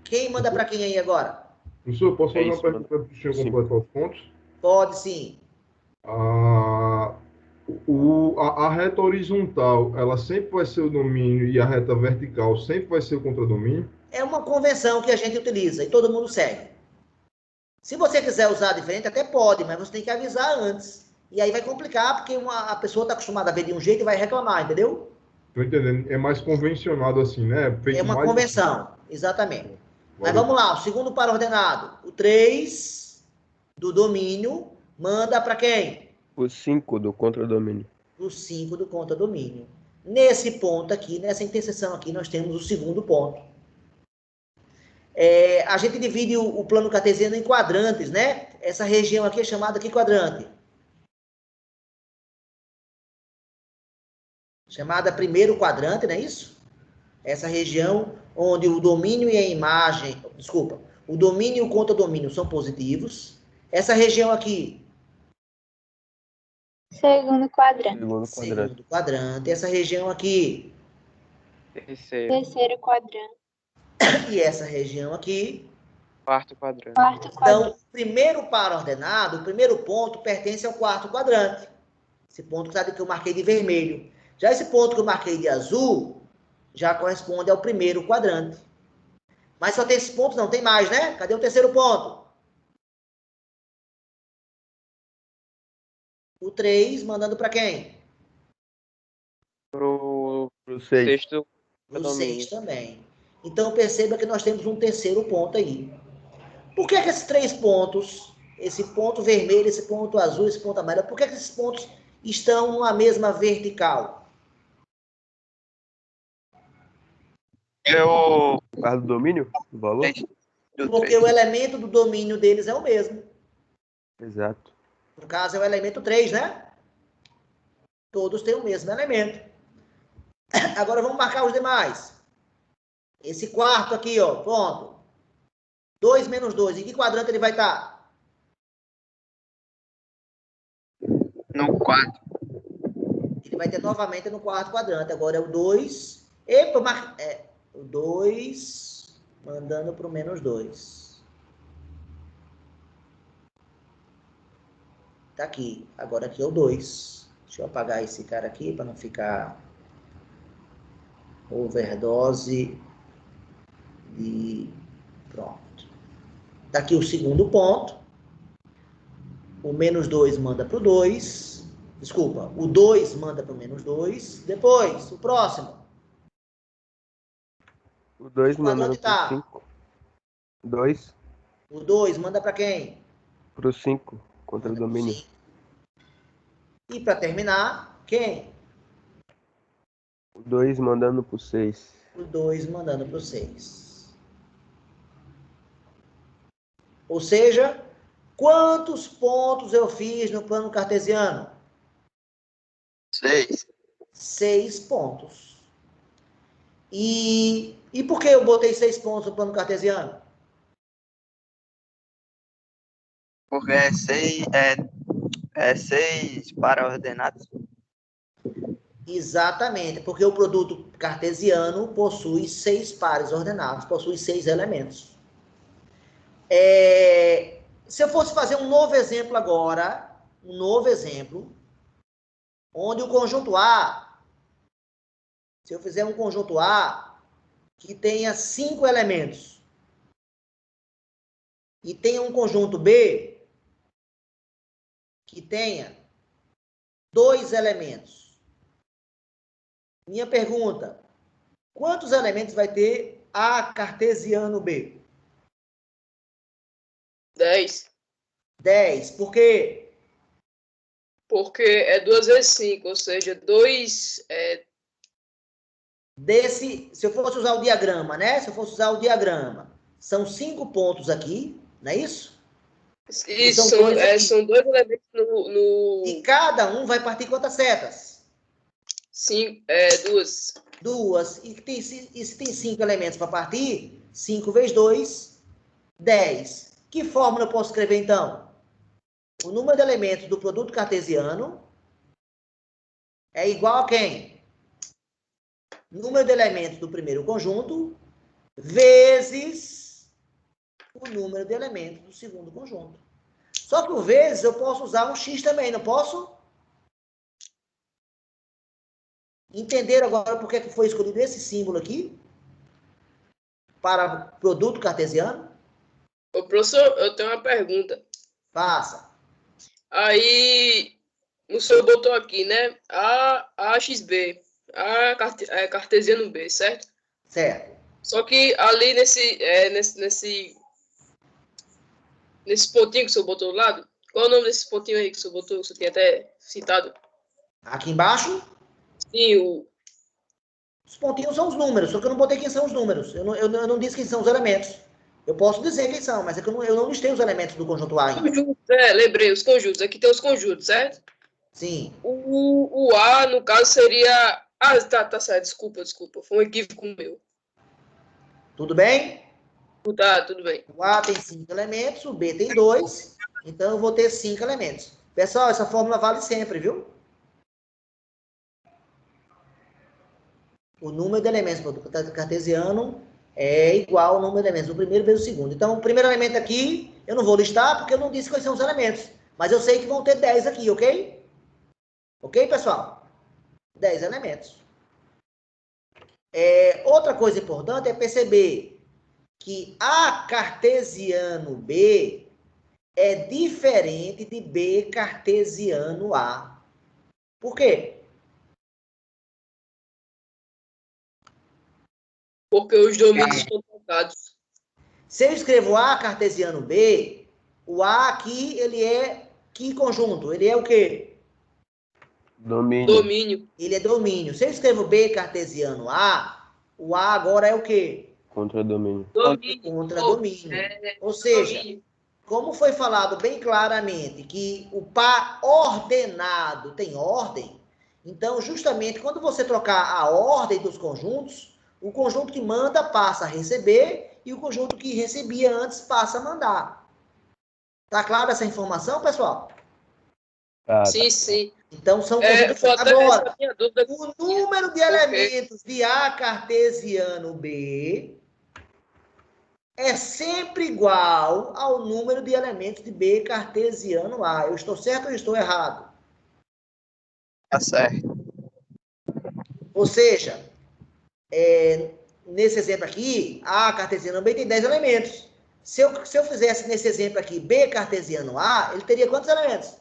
Quem manda para quem aí agora? Professor, posso fazer uma isso, pergunta para o senhor sim. completar os pontos? Pode sim. A reta horizontal, ela sempre vai ser o domínio e a reta vertical sempre vai ser o contradomínio? É uma convenção que a gente utiliza e todo mundo segue. Se você quiser usar diferente, até pode, mas você tem que avisar antes. E aí vai complicar, porque a pessoa está acostumada a ver de um jeito e vai reclamar, entendeu? Estou entendendo. É mais convencionado assim, né? Feito É uma mais... convenção, exatamente. Mas Valeu. vamos lá, o segundo par ordenado. O 3 do domínio manda para quem? O 5 do contradomínio. O 5 do contradomínio. Nesse ponto aqui, nessa interseção aqui, nós temos o segundo ponto. A gente divide o plano cartesiano em quadrantes, né? Essa região aqui é chamada que quadrante? Chamada primeiro quadrante, não é isso? Essa região onde o domínio e a imagem... Desculpa. O domínio e o contradomínio são positivos. Essa região aqui... Segundo quadrante. Segundo quadrante. Essa região aqui... Terceiro quadrante. E essa região aqui... Quarto quadrante. Quarto Então, quadrante. o primeiro par ordenado, o primeiro ponto, pertence ao quarto quadrante. Esse ponto que eu marquei de vermelho. Já esse ponto que eu marquei de azul, já corresponde ao primeiro quadrante. Mas só tem esse ponto, não tem mais, né? Cadê o terceiro ponto? O 3 mandando para quem? Pro 6. Sexto Pro domínio. 6 também. Então, perceba que nós temos um terceiro ponto aí. Por que esses 3 pontos, esse ponto vermelho, esse ponto azul, esse ponto amarelo, por que esses pontos estão numa mesma vertical? Eu. Por causa do domínio? Do valor? Porque o elemento do domínio deles é o mesmo. Exato. No caso, é o elemento 3, né? Todos têm o mesmo elemento. Agora, vamos marcar os demais. Esse quarto aqui, ó, pronto. 2 menos 2. Em que quadrante ele vai estar? No 4. Ele vai ter novamente no quarto quadrante. Agora é o 2. Epa, o 2 mandando para o menos 2. Tá aqui. Agora aqui é o 2. Deixa eu apagar esse cara aqui para não ficar overdose. E pronto. Tá aqui o segundo ponto. O menos 2 manda para o 2. Desculpa, o 2 manda para o menos 2. Depois, o próximo. O 2 Que quadrante mandando pro tá? 5. 2 O 2 manda para quem? pro 5. Contra o Manda pro domínio. 5. E para terminar, quem? O 2 mandando pro 6. O 2 mandando para o 6. Ou seja, quantos pontos eu fiz no plano cartesiano? 6. 6 pontos. E por que eu botei 6 pontos no plano cartesiano? Porque é 6 para ordenados. Exatamente, porque o produto cartesiano possui 6 pares ordenados, possui 6 elementos. Se eu fosse fazer um novo exemplo agora, onde o conjunto A, se eu fizer um conjunto A que tenha 5 elementos e tenha um conjunto B que tenha 2 elementos. Minha pergunta, quantos elementos vai ter A cartesiano B? 10. 10. Por quê? Porque é 2 vezes 5, ou seja, 2 Se eu fosse usar o diagrama, né? Se eu fosse usar o diagrama, são 5 pontos aqui, não é isso? E isso, são 2 aqui. são 2 elementos E cada um vai partir quantas setas? 5, 2. 2. E se tem 5 elementos para partir, 5 vezes 2, 10. Que fórmula eu posso escrever, então? O número de elementos do produto cartesiano é igual a quem? Número de elementos do primeiro conjunto vezes o número de elementos do segundo conjunto. Só que, por vezes, eu posso usar um x também, não posso? Entenderam agora por que foi escolhido esse símbolo aqui? Para produto cartesiano? Ô, professor, eu tenho uma pergunta. Faça. Aí, o senhor botou aqui, né? AXB, cartesiano B, certo? Certo. Só que ali nesse pontinho que o senhor botou do lado, qual é o nome desse pontinho aí que o senhor botou, que o senhor tinha até citado? Aqui embaixo, Sim, os pontinhos são os números, só que eu não botei quem são os números. Eu não disse quem são os elementos. Eu posso dizer quem são, mas é que eu não listei os elementos do conjunto A ainda. conjuntos, lembrei, os conjuntos. Aqui tem os conjuntos, certo? Sim. O A, no caso, seria... Ah, tá certo, desculpa. Foi um equívoco meu. Tudo bem? Tá, tudo bem. O A tem 5 elementos, o B tem 2, então eu vou ter 5 elementos. Pessoal, essa fórmula vale sempre, viu? O número de elementos do produto cartesiano é igual ao número de elementos do primeiro vezes o segundo. Então, o primeiro elemento aqui, eu não vou listar porque eu não disse quais são os elementos. Mas eu sei que vão ter 10 aqui, ok? Ok, pessoal? 10 elementos. Outra coisa importante é perceber que A cartesiano B é diferente de B cartesiano A. Por quê? Porque os domínios estão trocados. Se eu escrevo A cartesiano B, o A aqui, ele é que conjunto? Ele é o quê? Domínio. Domínio. Ele é domínio. Se eu escrevo B cartesiano A, o A agora é o quê? Contradomínio. Domínio. Contra domínio. Ou seja, Domínio. como foi falado bem claramente que o par ordenado tem ordem, então, justamente, quando você trocar a ordem dos conjuntos, o conjunto que manda passa a receber e o conjunto que recebia antes passa a mandar. Tá clara essa informação, pessoal? Tá. Sim, sim. Então, são conjuntos... Foi até Agora, essa minha dúvida. o número de elementos de A cartesiano B é sempre igual ao número de elementos de B cartesiano A. Eu estou certo ou estou errado? Tá certo. Ou seja, nesse exemplo aqui, A cartesiano B tem 10 elementos. Se eu fizesse nesse exemplo aqui B cartesiano A, ele teria quantos elementos?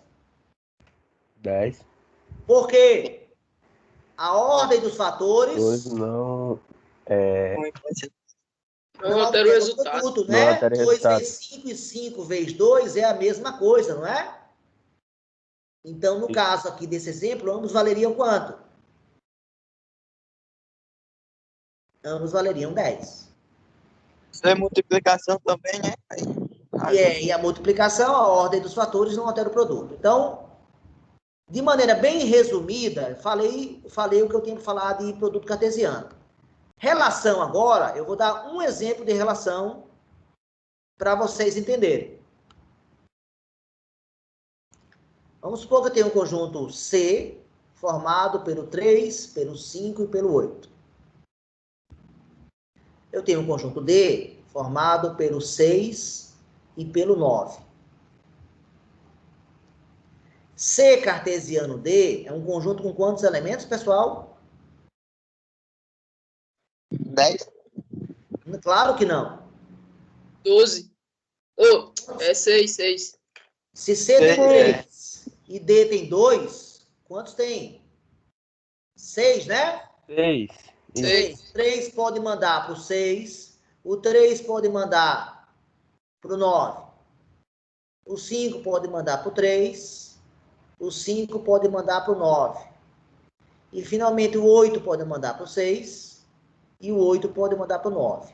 10. Por quê? A ordem dos fatores Hoje não. não altera o altera o resultado. produto, Não né? altera o 2 resultado. vezes 5 e 5 vezes 2 é a mesma coisa, não é? Então, no caso aqui desse exemplo, ambos valeriam quanto? Ambos valeriam 10. Isso é multiplicação também, né? E a multiplicação, a ordem dos fatores não altera o produto. Então, de maneira bem resumida, falei o que eu tenho que falar de produto cartesiano. Relação agora, eu vou dar um exemplo de relação para vocês entenderem. Vamos supor que eu tenho um conjunto C, formado pelo 3, pelo 5 e pelo 8. Eu tenho um conjunto D, formado pelo 6 e pelo 9. C cartesiano D é um conjunto com quantos elementos, pessoal? 10. Claro que não. 12. É 6. Se C tem É. 3 e D tem 2, quantos tem? 6, né? 6. 6. 3 pode mandar para o 6, o 3 pode mandar para o 9, o 5 pode mandar para o 3, o 5 pode mandar para o 9. E, finalmente, o 8 pode mandar para o 6 e o 8 pode mandar para o 9.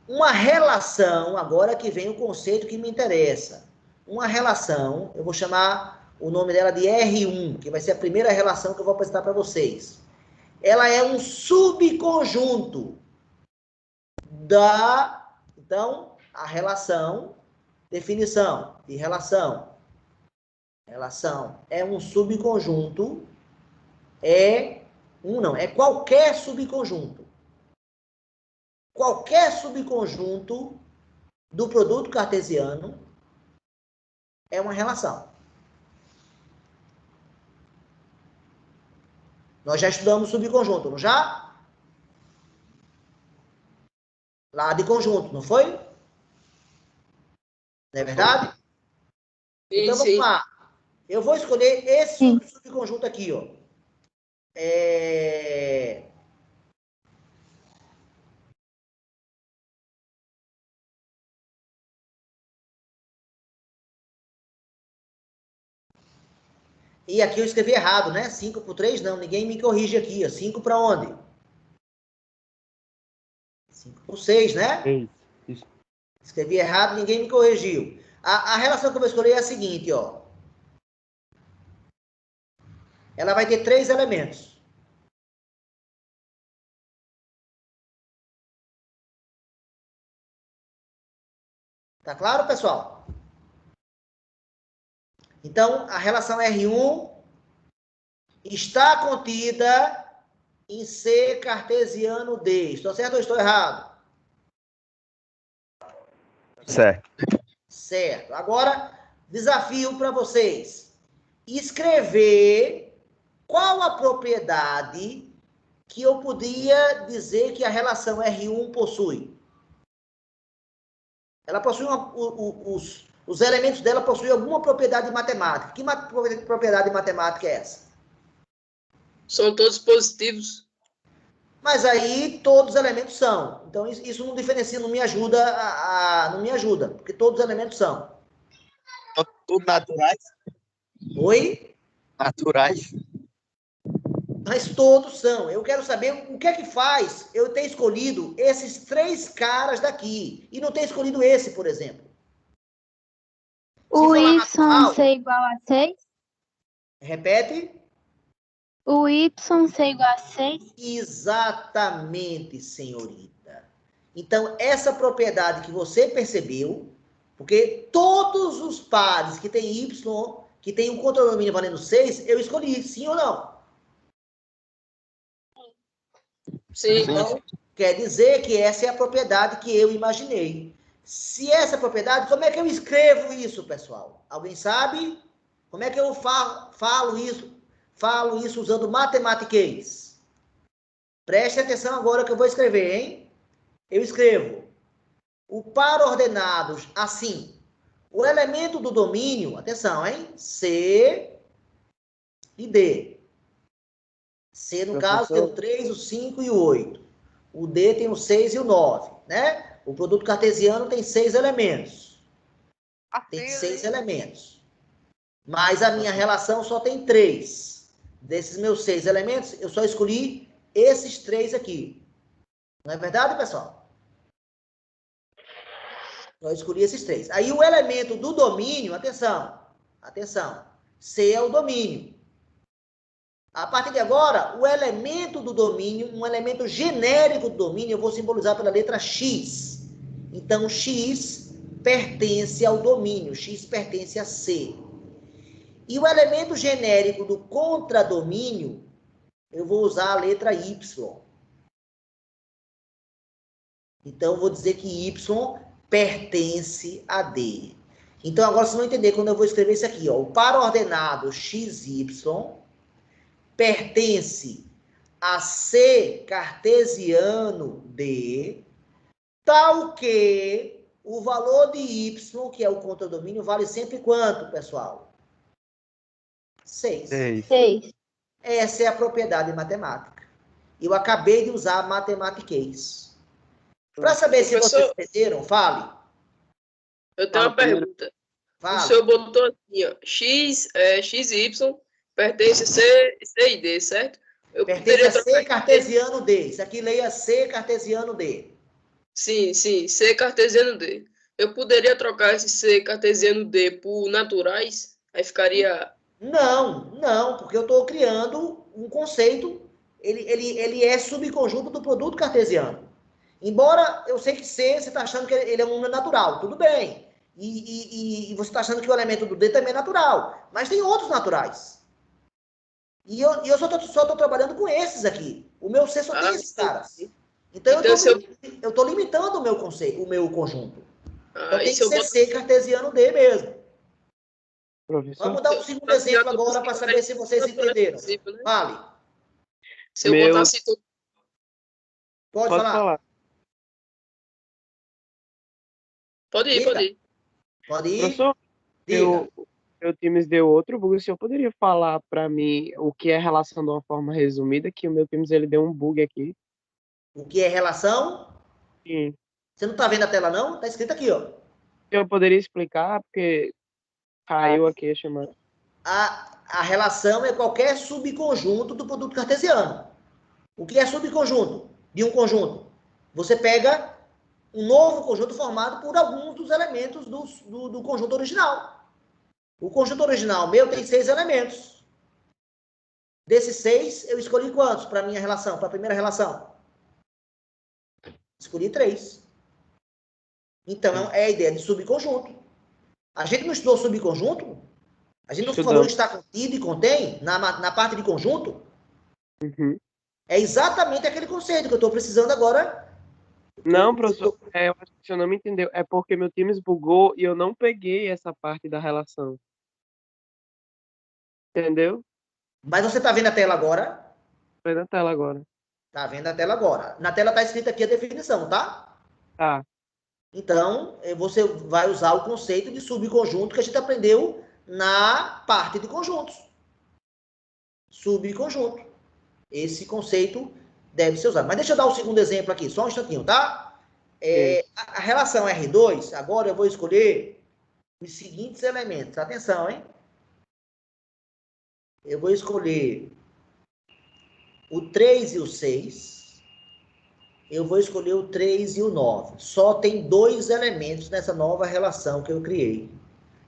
Uma relação, agora que vem o conceito que me interessa. Uma relação, eu vou chamar o nome dela de R1, que vai ser a primeira relação que eu vou apresentar para vocês. Ela é um subconjunto da... Então, a relação, definição de relação. Relação é um subconjunto, é qualquer subconjunto. Qualquer subconjunto do produto cartesiano é uma relação. Nós já estudamos subconjunto, não já? Lá de conjunto, não foi? Não é verdade? Então, vamos lá. Eu vou escolher esse subconjunto aqui, ó. E aqui eu escrevi errado, né? 5 por 3, não. Ninguém me corrige aqui. 5 para onde? 5 por 6, né? Isso. Escrevi errado, ninguém me corrigiu. A relação que eu vou escolher é a seguinte, ó. Ela vai ter 3 elementos. Tá claro, pessoal? Então, a relação R1 está contida em C cartesiano D. Estou certo ou estou errado? Certo. Certo. Agora, desafio para vocês. Escrever qual a propriedade que eu podia dizer que a relação R1 possui. Ela possui os elementos dela possuem alguma propriedade matemática. Que propriedade matemática é essa? São todos positivos. Mas aí todos os elementos são. Então isso não diferencia, não me ajuda não me ajuda, porque todos os elementos são. Tudo naturais? Oi? Naturais. Mas todos são. Eu quero saber o que é que faz eu ter escolhido esses 3 caras daqui e não ter escolhido esse, por exemplo. O Y natural, ser igual a 6? repete. O Y ser igual a 6? Exatamente, senhorita. Então, essa propriedade que você percebeu, porque todos os pares que tem Y, que tem um contradomínio valendo 6, eu escolhi, sim ou não? Sim. Então, quer dizer que essa é a propriedade que eu imaginei. Se essa é a propriedade, como é que eu escrevo isso, pessoal? Alguém sabe? Como é que eu falo isso? Falo isso usando matematiquês. Preste atenção agora que eu vou escrever, hein? Eu escrevo o par ordenados assim. O elemento do domínio, atenção, hein? C e D. C, no caso, tem o 3, o 5 e o 8. O D tem o 6 e o 9, né? O produto cartesiano tem 6 elementos. Tem 6 elementos. Mas a minha relação só tem 3. Desses meus 6 elementos, eu só escolhi esses 3 aqui. Não é verdade, pessoal? Só escolhi esses 3. Aí o elemento do domínio, atenção, atenção. C é o domínio. A partir de agora, o elemento do domínio, um elemento genérico do domínio, eu vou simbolizar pela letra X. Então, X pertence ao domínio, X pertence a C. E o elemento genérico do contradomínio, eu vou usar a letra Y. Então, eu vou dizer que Y pertence a D. Então, agora vocês vão entender quando eu vou escrever isso aqui. Ó, o par ordenado XY pertence a C cartesiano D, tal que o valor de Y, que é o contradomínio, vale sempre quanto, pessoal? 6. 6. Essa é a propriedade matemática. Eu acabei de usar matematiquês. Para saber se vocês entenderam, fale. Eu tenho uma pergunta. Fale. O senhor botou assim, ó, XY pertence a C e D, certo? Pertence a C cartesiano D. Isso aqui leia C cartesiano D. Sim, C cartesiano D. Eu poderia trocar esse C cartesiano D por naturais? Aí ficaria... Não, porque eu estou criando um conceito, ele é subconjunto do produto cartesiano. Embora eu sei que C, você está achando que ele é um número natural, tudo bem. E você está achando que o elemento do D também é natural, mas tem outros naturais. E eu só estou trabalhando com esses aqui. O meu C só tem esses caras. Então eu estou limitando o meu conceito, o meu conjunto. Então tem que ser C cartesiano D mesmo. Professor? Vamos dar um segundo exemplo agora para saber se vocês entenderam. Fale. Se eu botar assim... Pode falar. Pode ir. Pode ir. Professor, meu Teams deu outro bug. O senhor poderia falar para mim o que é relação de uma forma resumida? Que o meu Teams ele deu um bug aqui. O que é relação? Sim. Você não está vendo a tela, não? Está escrito aqui, ó. Eu poderia explicar, porque caiu aqui a chamada. A relação é qualquer subconjunto do produto cartesiano. O que é subconjunto de um conjunto? Você pega um novo conjunto formado por alguns dos elementos do conjunto original. O conjunto original meu tem 6 elementos. Desses 6, eu escolhi quantos para a minha relação, para a primeira relação? Escolhi 3. Então, é a ideia de subconjunto. A gente não estudou subconjunto? A gente não falou que está contido e contém na parte de conjunto? Uhum. É exatamente aquele conceito que eu estou precisando agora. Não, professor, eu acho que o senhor não me entendeu. É porque meu Teams bugou e eu não peguei essa parte da relação. Entendeu? Mas você está vendo a tela agora? Estou na tela agora. Está vendo a tela agora. Na tela está escrita aqui a definição, tá? Tá. Então, você vai usar o conceito de subconjunto que a gente aprendeu na parte de conjuntos. Subconjunto. Esse conceito deve ser usado. Mas deixa eu dar o segundo exemplo aqui, só um instantinho, tá? A relação R2, agora eu vou escolher os seguintes elementos. Atenção, hein? Eu vou escolher o 3 e o 6. Eu vou escolher o 3 e o 9. Só tem 2 elementos nessa nova relação que eu criei.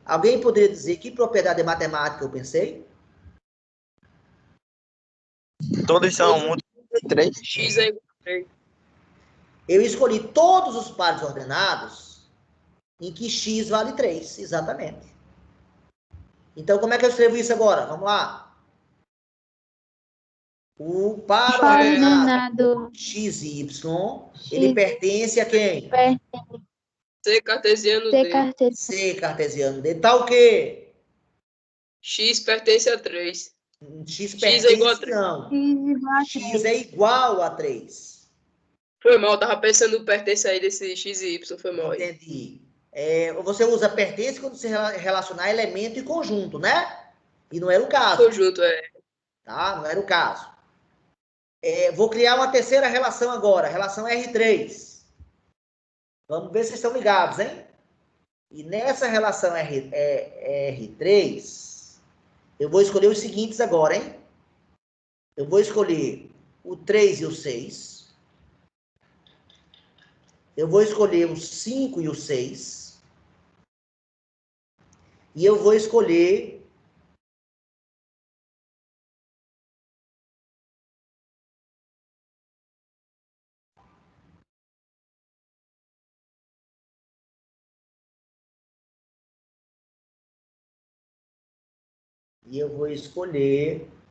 Alguém poderia dizer que propriedade matemática eu pensei? Todos são múltiplos de 3. X é igual a 3. Eu escolhi todos os pares ordenados em que x vale 3, exatamente. Então, como é que eu escrevo isso agora? Vamos lá. O par ordenado xy, ele pertence a quem? C cartesiano D. C cartesiano D. Tá o quê? X pertence a 3. X é igual a pertence, 3. não. X é igual a 3. Foi mal, eu tava pensando no pertence aí desse X e Y, foi mal aí. Entendi. Você usa pertence quando você relacionar elemento e conjunto, né? E não era o caso. Conjunto, Tá? Não era o caso. Vou criar uma terceira relação agora, relação R3. Vamos ver se vocês estão ligados, hein? E nessa relação R3, eu vou escolher os seguintes agora, hein? Eu vou escolher o 3 e o 6. Eu vou escolher o 5 e o 6. E eu vou escolher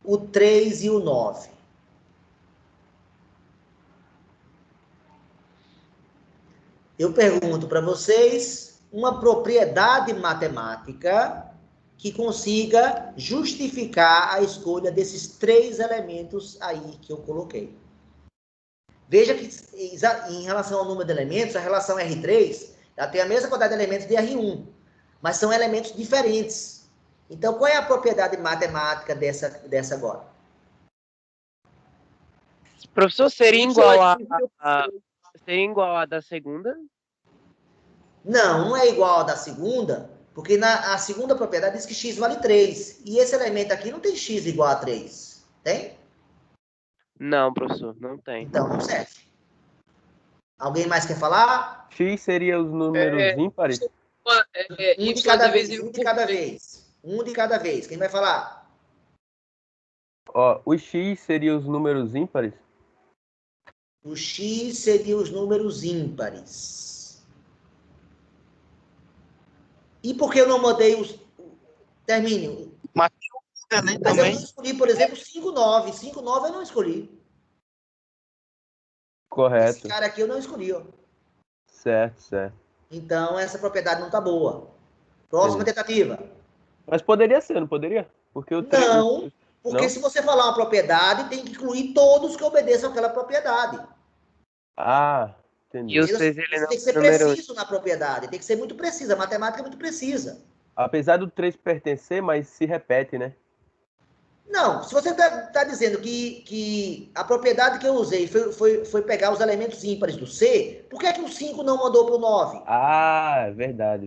o 3 e o 9. Eu pergunto para vocês uma propriedade matemática que consiga justificar a escolha desses 3 elementos aí que eu coloquei. Veja que, em relação ao número de elementos, a relação R3 ela tem a mesma quantidade de elementos de R1, mas são elementos diferentes. Então, qual é a propriedade matemática dessa agora? Professor, seria igual a da segunda? Não é igual a da segunda, porque a segunda propriedade diz que x vale 3. E esse elemento aqui não tem x igual a 3. Tem? Não, professor, não tem. Então, não serve. Alguém mais quer falar? X seria os números ímpares? Um de cada vez. Um de cada vez. Quem vai falar? Ó, o X seria os números ímpares? O X seria os números ímpares. E por que eu não mandei os... Termine. Mas eu não escolhi, por exemplo, 5, 9. 5, 9 eu não escolhi. Correto. Esse cara aqui eu não escolhi, ó. Certo. Então, essa propriedade não tá boa. Próxima tentativa. Mas poderia ser, não poderia? Porque Não, porque se você falar uma propriedade, tem que incluir todos que obedeçam àquela propriedade. Ah, entendi. E o 6 ele Você não tem que ser preciso na propriedade, tem que ser muito precisa. A matemática é muito precisa. Apesar do 3 pertencer, mas se repete, né? Não, se você está dizendo que a propriedade que eu usei foi pegar os elementos ímpares do C, por que é que o 5 não mandou para o 9? Ah, verdade.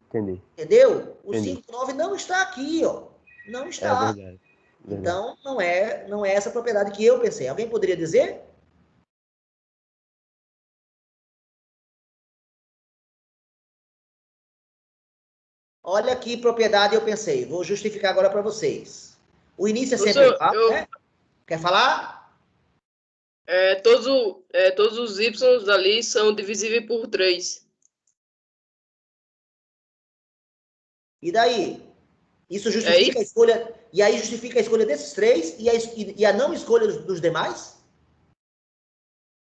Entendi. Entendeu? O Entendi. 5 e o 9 não está aqui, ó. Não está. É verdade. Então, não é essa propriedade que eu pensei. Alguém poderia dizer? Olha que propriedade eu pensei. Vou justificar agora para vocês. O início é sempre igual, né? Quer falar? Todos os Y ali são divisíveis por 3. E daí? Isso justifica a escolha... E aí justifica a escolha desses 3 e a não escolha dos demais?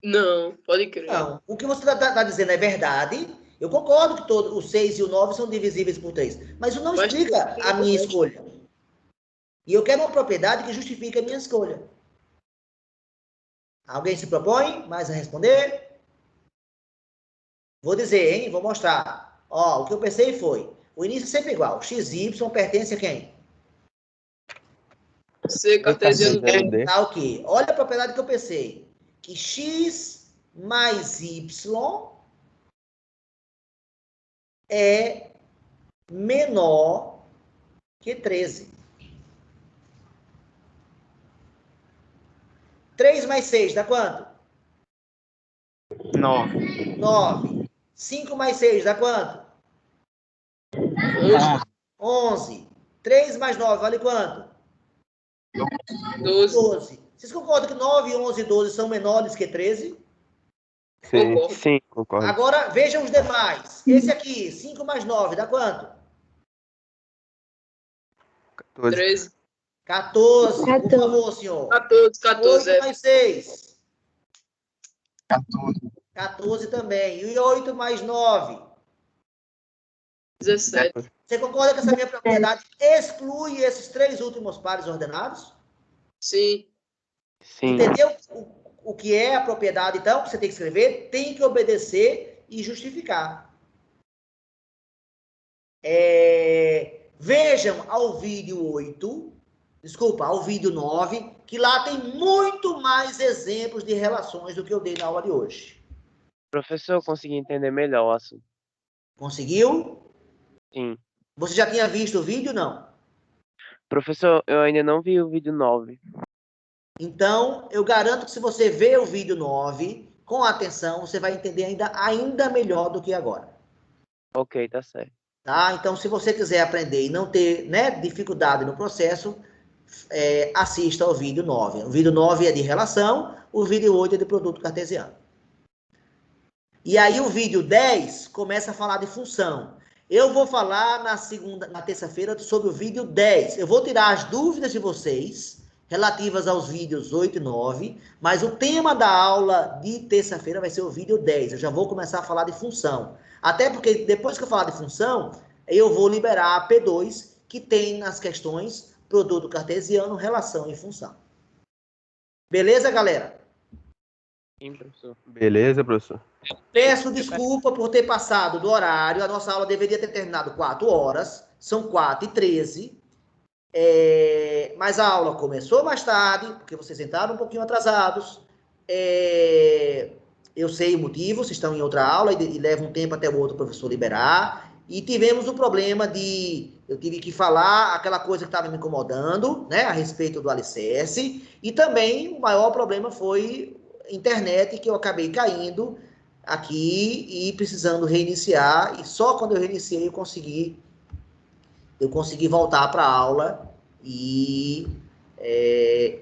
Não, pode crer. Não. O que você está dizendo é verdade. Eu concordo que todos os 6 e o 9 são divisíveis por 3. Mas isso não explica a minha escolha. E eu quero uma propriedade que justifique a minha escolha. Alguém se propõe mais a responder? Vou dizer, hein? Vou mostrar. Ó, o que eu pensei foi... O início é sempre igual. XY pertence a quem? C cartesiano D. Tá, ok. Olha a propriedade que eu pensei. que x mais y é menor que 13. 3 mais 6 dá quanto? 9. 9. 5 mais 6 dá quanto? 11. 3 mais 9 vale quanto? 12. 12. Vocês concordam que 9, 11 e 12 são menores que 13? Sim, Concordo. sim, concordo. Agora, vejam os demais. Esse aqui, 5 mais 9 dá quanto? 14. 13. 14. Por 14. favor, senhor. 14, 14, 8 mais 6. 14. 14 também. E 8 mais 9. 17. Você concorda que essa minha propriedade exclui esses 3 últimos pares ordenados? Sim. Sim. Entendeu o que é a propriedade, então? Que você tem que escrever, tem que obedecer e justificar. Vejam ao vídeo 8, desculpa, ao vídeo 9, que lá tem muito mais exemplos de relações do que eu dei na aula de hoje. Professor, eu consegui entender melhor o assunto. Conseguiu? Sim. Você já tinha visto o vídeo, não? Professor, eu ainda não vi o vídeo 9. Então, eu garanto que se você ver o vídeo 9, com atenção, você vai entender ainda melhor do que agora. Ok, tá certo. Tá? Então, se você quiser aprender e não ter, né, dificuldade no processo, assista ao vídeo 9. O vídeo 9 é de relação, o vídeo 8 é de produto cartesiano. E aí o vídeo 10 começa a falar de função. Eu vou falar na terça-feira sobre o vídeo 10. Eu vou tirar as dúvidas de vocês relativas aos vídeos 8 e 9, mas o tema da aula de terça-feira vai ser o vídeo 10. Eu já vou começar a falar de função. Até porque depois que eu falar de função, eu vou liberar a P2, que tem nas questões produto cartesiano, relação e função. Beleza, galera? Sim, professor. Beleza, professor? Peço desculpa por ter passado do horário. A nossa aula deveria ter terminado 4 horas. São 4h13. Mas a aula começou mais tarde, porque vocês entraram um pouquinho atrasados. Eu sei o motivo, vocês estão em outra aula e leva um tempo até o outro professor liberar. E tivemos o problema eu tive que falar aquela coisa que estava me incomodando, né, a respeito do alicerce. E também o maior problema foi internet, que eu acabei caindo aqui e precisando reiniciar. E só quando eu reiniciei eu consegui voltar para a aula e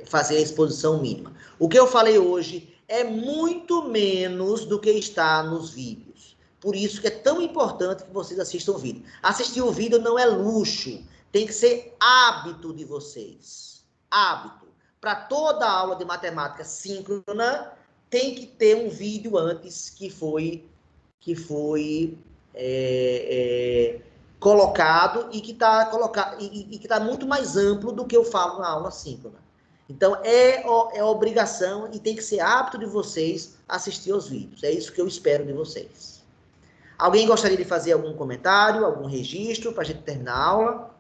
fazer a exposição mínima. O que eu falei hoje é muito menos do que está nos vídeos. Por isso que é tão importante que vocês assistam o vídeo. Assistir o vídeo não é luxo, tem que ser hábito de vocês. Hábito. Para toda aula de matemática síncrona, tem que ter um vídeo antes que foi colocado e que está muito mais amplo do que eu falo na aula síncrona. Então, é obrigação e tem que ser hábito de vocês assistir aos vídeos. É isso que eu espero de vocês. Alguém gostaria de fazer algum comentário, algum registro para a gente terminar a aula?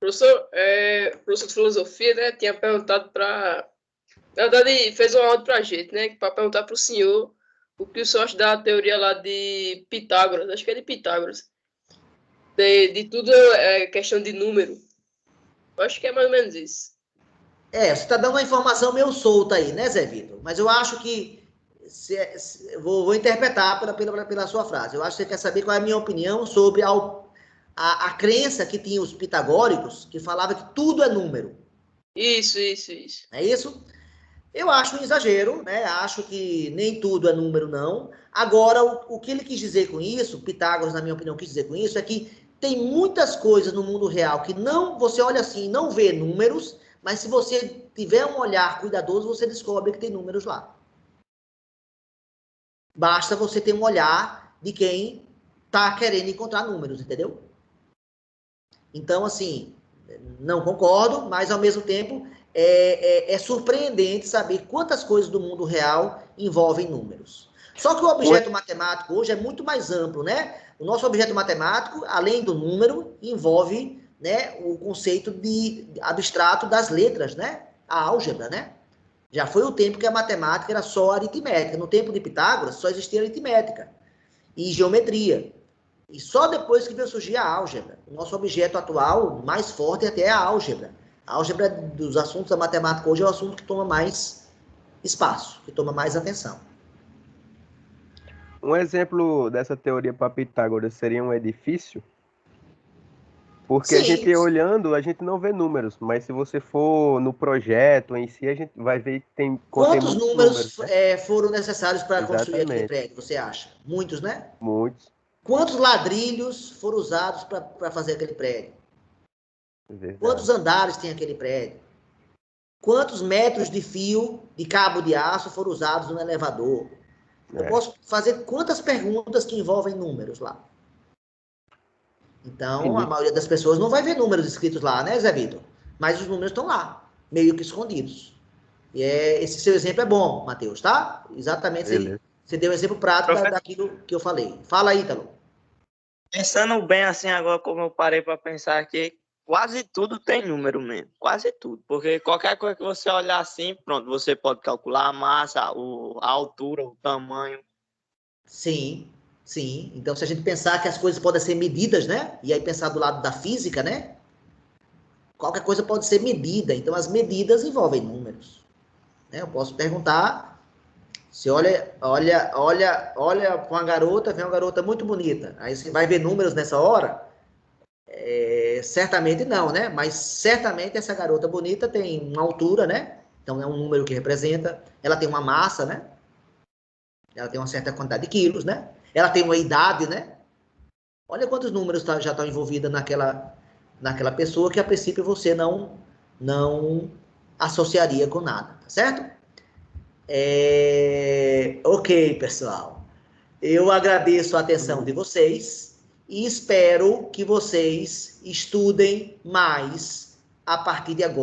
Professor de filosofia, né, tinha perguntado para... Na verdade, fez uma aula para a gente, né, para perguntar para o senhor o que o senhor acha da teoria lá de Pitágoras, acho que é de Pitágoras, de tudo questão de número. Eu acho que é mais ou menos isso. Você está dando uma informação meio solta aí, né, Zé Vitor? Mas eu acho que... vou interpretar pela sua frase. Eu acho que você quer saber qual é a minha opinião sobre a crença que tinha os pitagóricos, que falava que tudo é número. Isso. É isso? Eu acho um exagero, né? Acho que nem tudo é número, não. Agora, o que ele quis dizer com isso, Pitágoras, na minha opinião, quis dizer com isso, é que tem muitas coisas no mundo real que você olha assim e não vê números, mas se você tiver um olhar cuidadoso, você descobre que tem números lá. Basta você ter um olhar de quem está querendo encontrar números, entendeu? Então, assim, não concordo, mas ao mesmo tempo é surpreendente saber quantas coisas do mundo real envolvem números. Só que o objeto matemático hoje é muito mais amplo, né? O nosso objeto matemático, além do número, envolve né, o conceito de abstrato das letras, né? A álgebra, né? Já foi o tempo que a matemática era só aritmética. No tempo de Pitágoras só existia aritmética e geometria. E só depois que veio surgir a álgebra. O nosso objeto atual mais forte até é a álgebra. A álgebra dos assuntos da matemática hoje é o assunto que toma mais espaço, que toma mais atenção. Um exemplo dessa teoria para Pitágoras seria um edifício? Porque a gente olhando, a gente não vê números, mas se você for no projeto em si, a gente vai ver que contém Quantos muitos números né? foram necessários para construir aquele Exatamente. prédio, você acha? Muitos, né? Muitos. Quantos ladrilhos foram usados para fazer aquele prédio? Verdade. Quantos andares tem aquele prédio? Quantos metros de fio, de cabo de aço foram usados no elevador? Eu posso fazer quantas perguntas que envolvem números lá? Então, a maioria das pessoas não vai ver números escritos lá, né, Zé Vitor? Mas os números estão lá, meio que escondidos. E esse seu exemplo é bom, Matheus, tá? Exatamente, você deu um exemplo prático daquilo que eu falei. Fala aí, Ítalo. Pensando bem assim agora, como eu parei para pensar aqui, quase tudo tem número mesmo, quase tudo. Porque qualquer coisa que você olhar assim, pronto, você pode calcular a massa, a altura, o tamanho. Sim, sim. Então, se a gente pensar que as coisas podem ser medidas, né? E aí pensar do lado da física, né? Qualquer coisa pode ser medida. Então, as medidas envolvem números. Né? Eu posso perguntar, se olha para uma garota, vem uma garota muito bonita. Aí você vai ver números nessa hora? Certamente não, né? Mas certamente essa garota bonita tem uma altura, né? Então é um número que representa. Ela tem uma massa, né? Ela tem uma certa quantidade de quilos, né? Ela tem uma idade, né? Olha quantos números já estão envolvidos naquela pessoa que a princípio você não associaria com nada, tá certo? Ok, pessoal. Eu agradeço a atenção de vocês e espero que vocês estudem mais a partir de agora.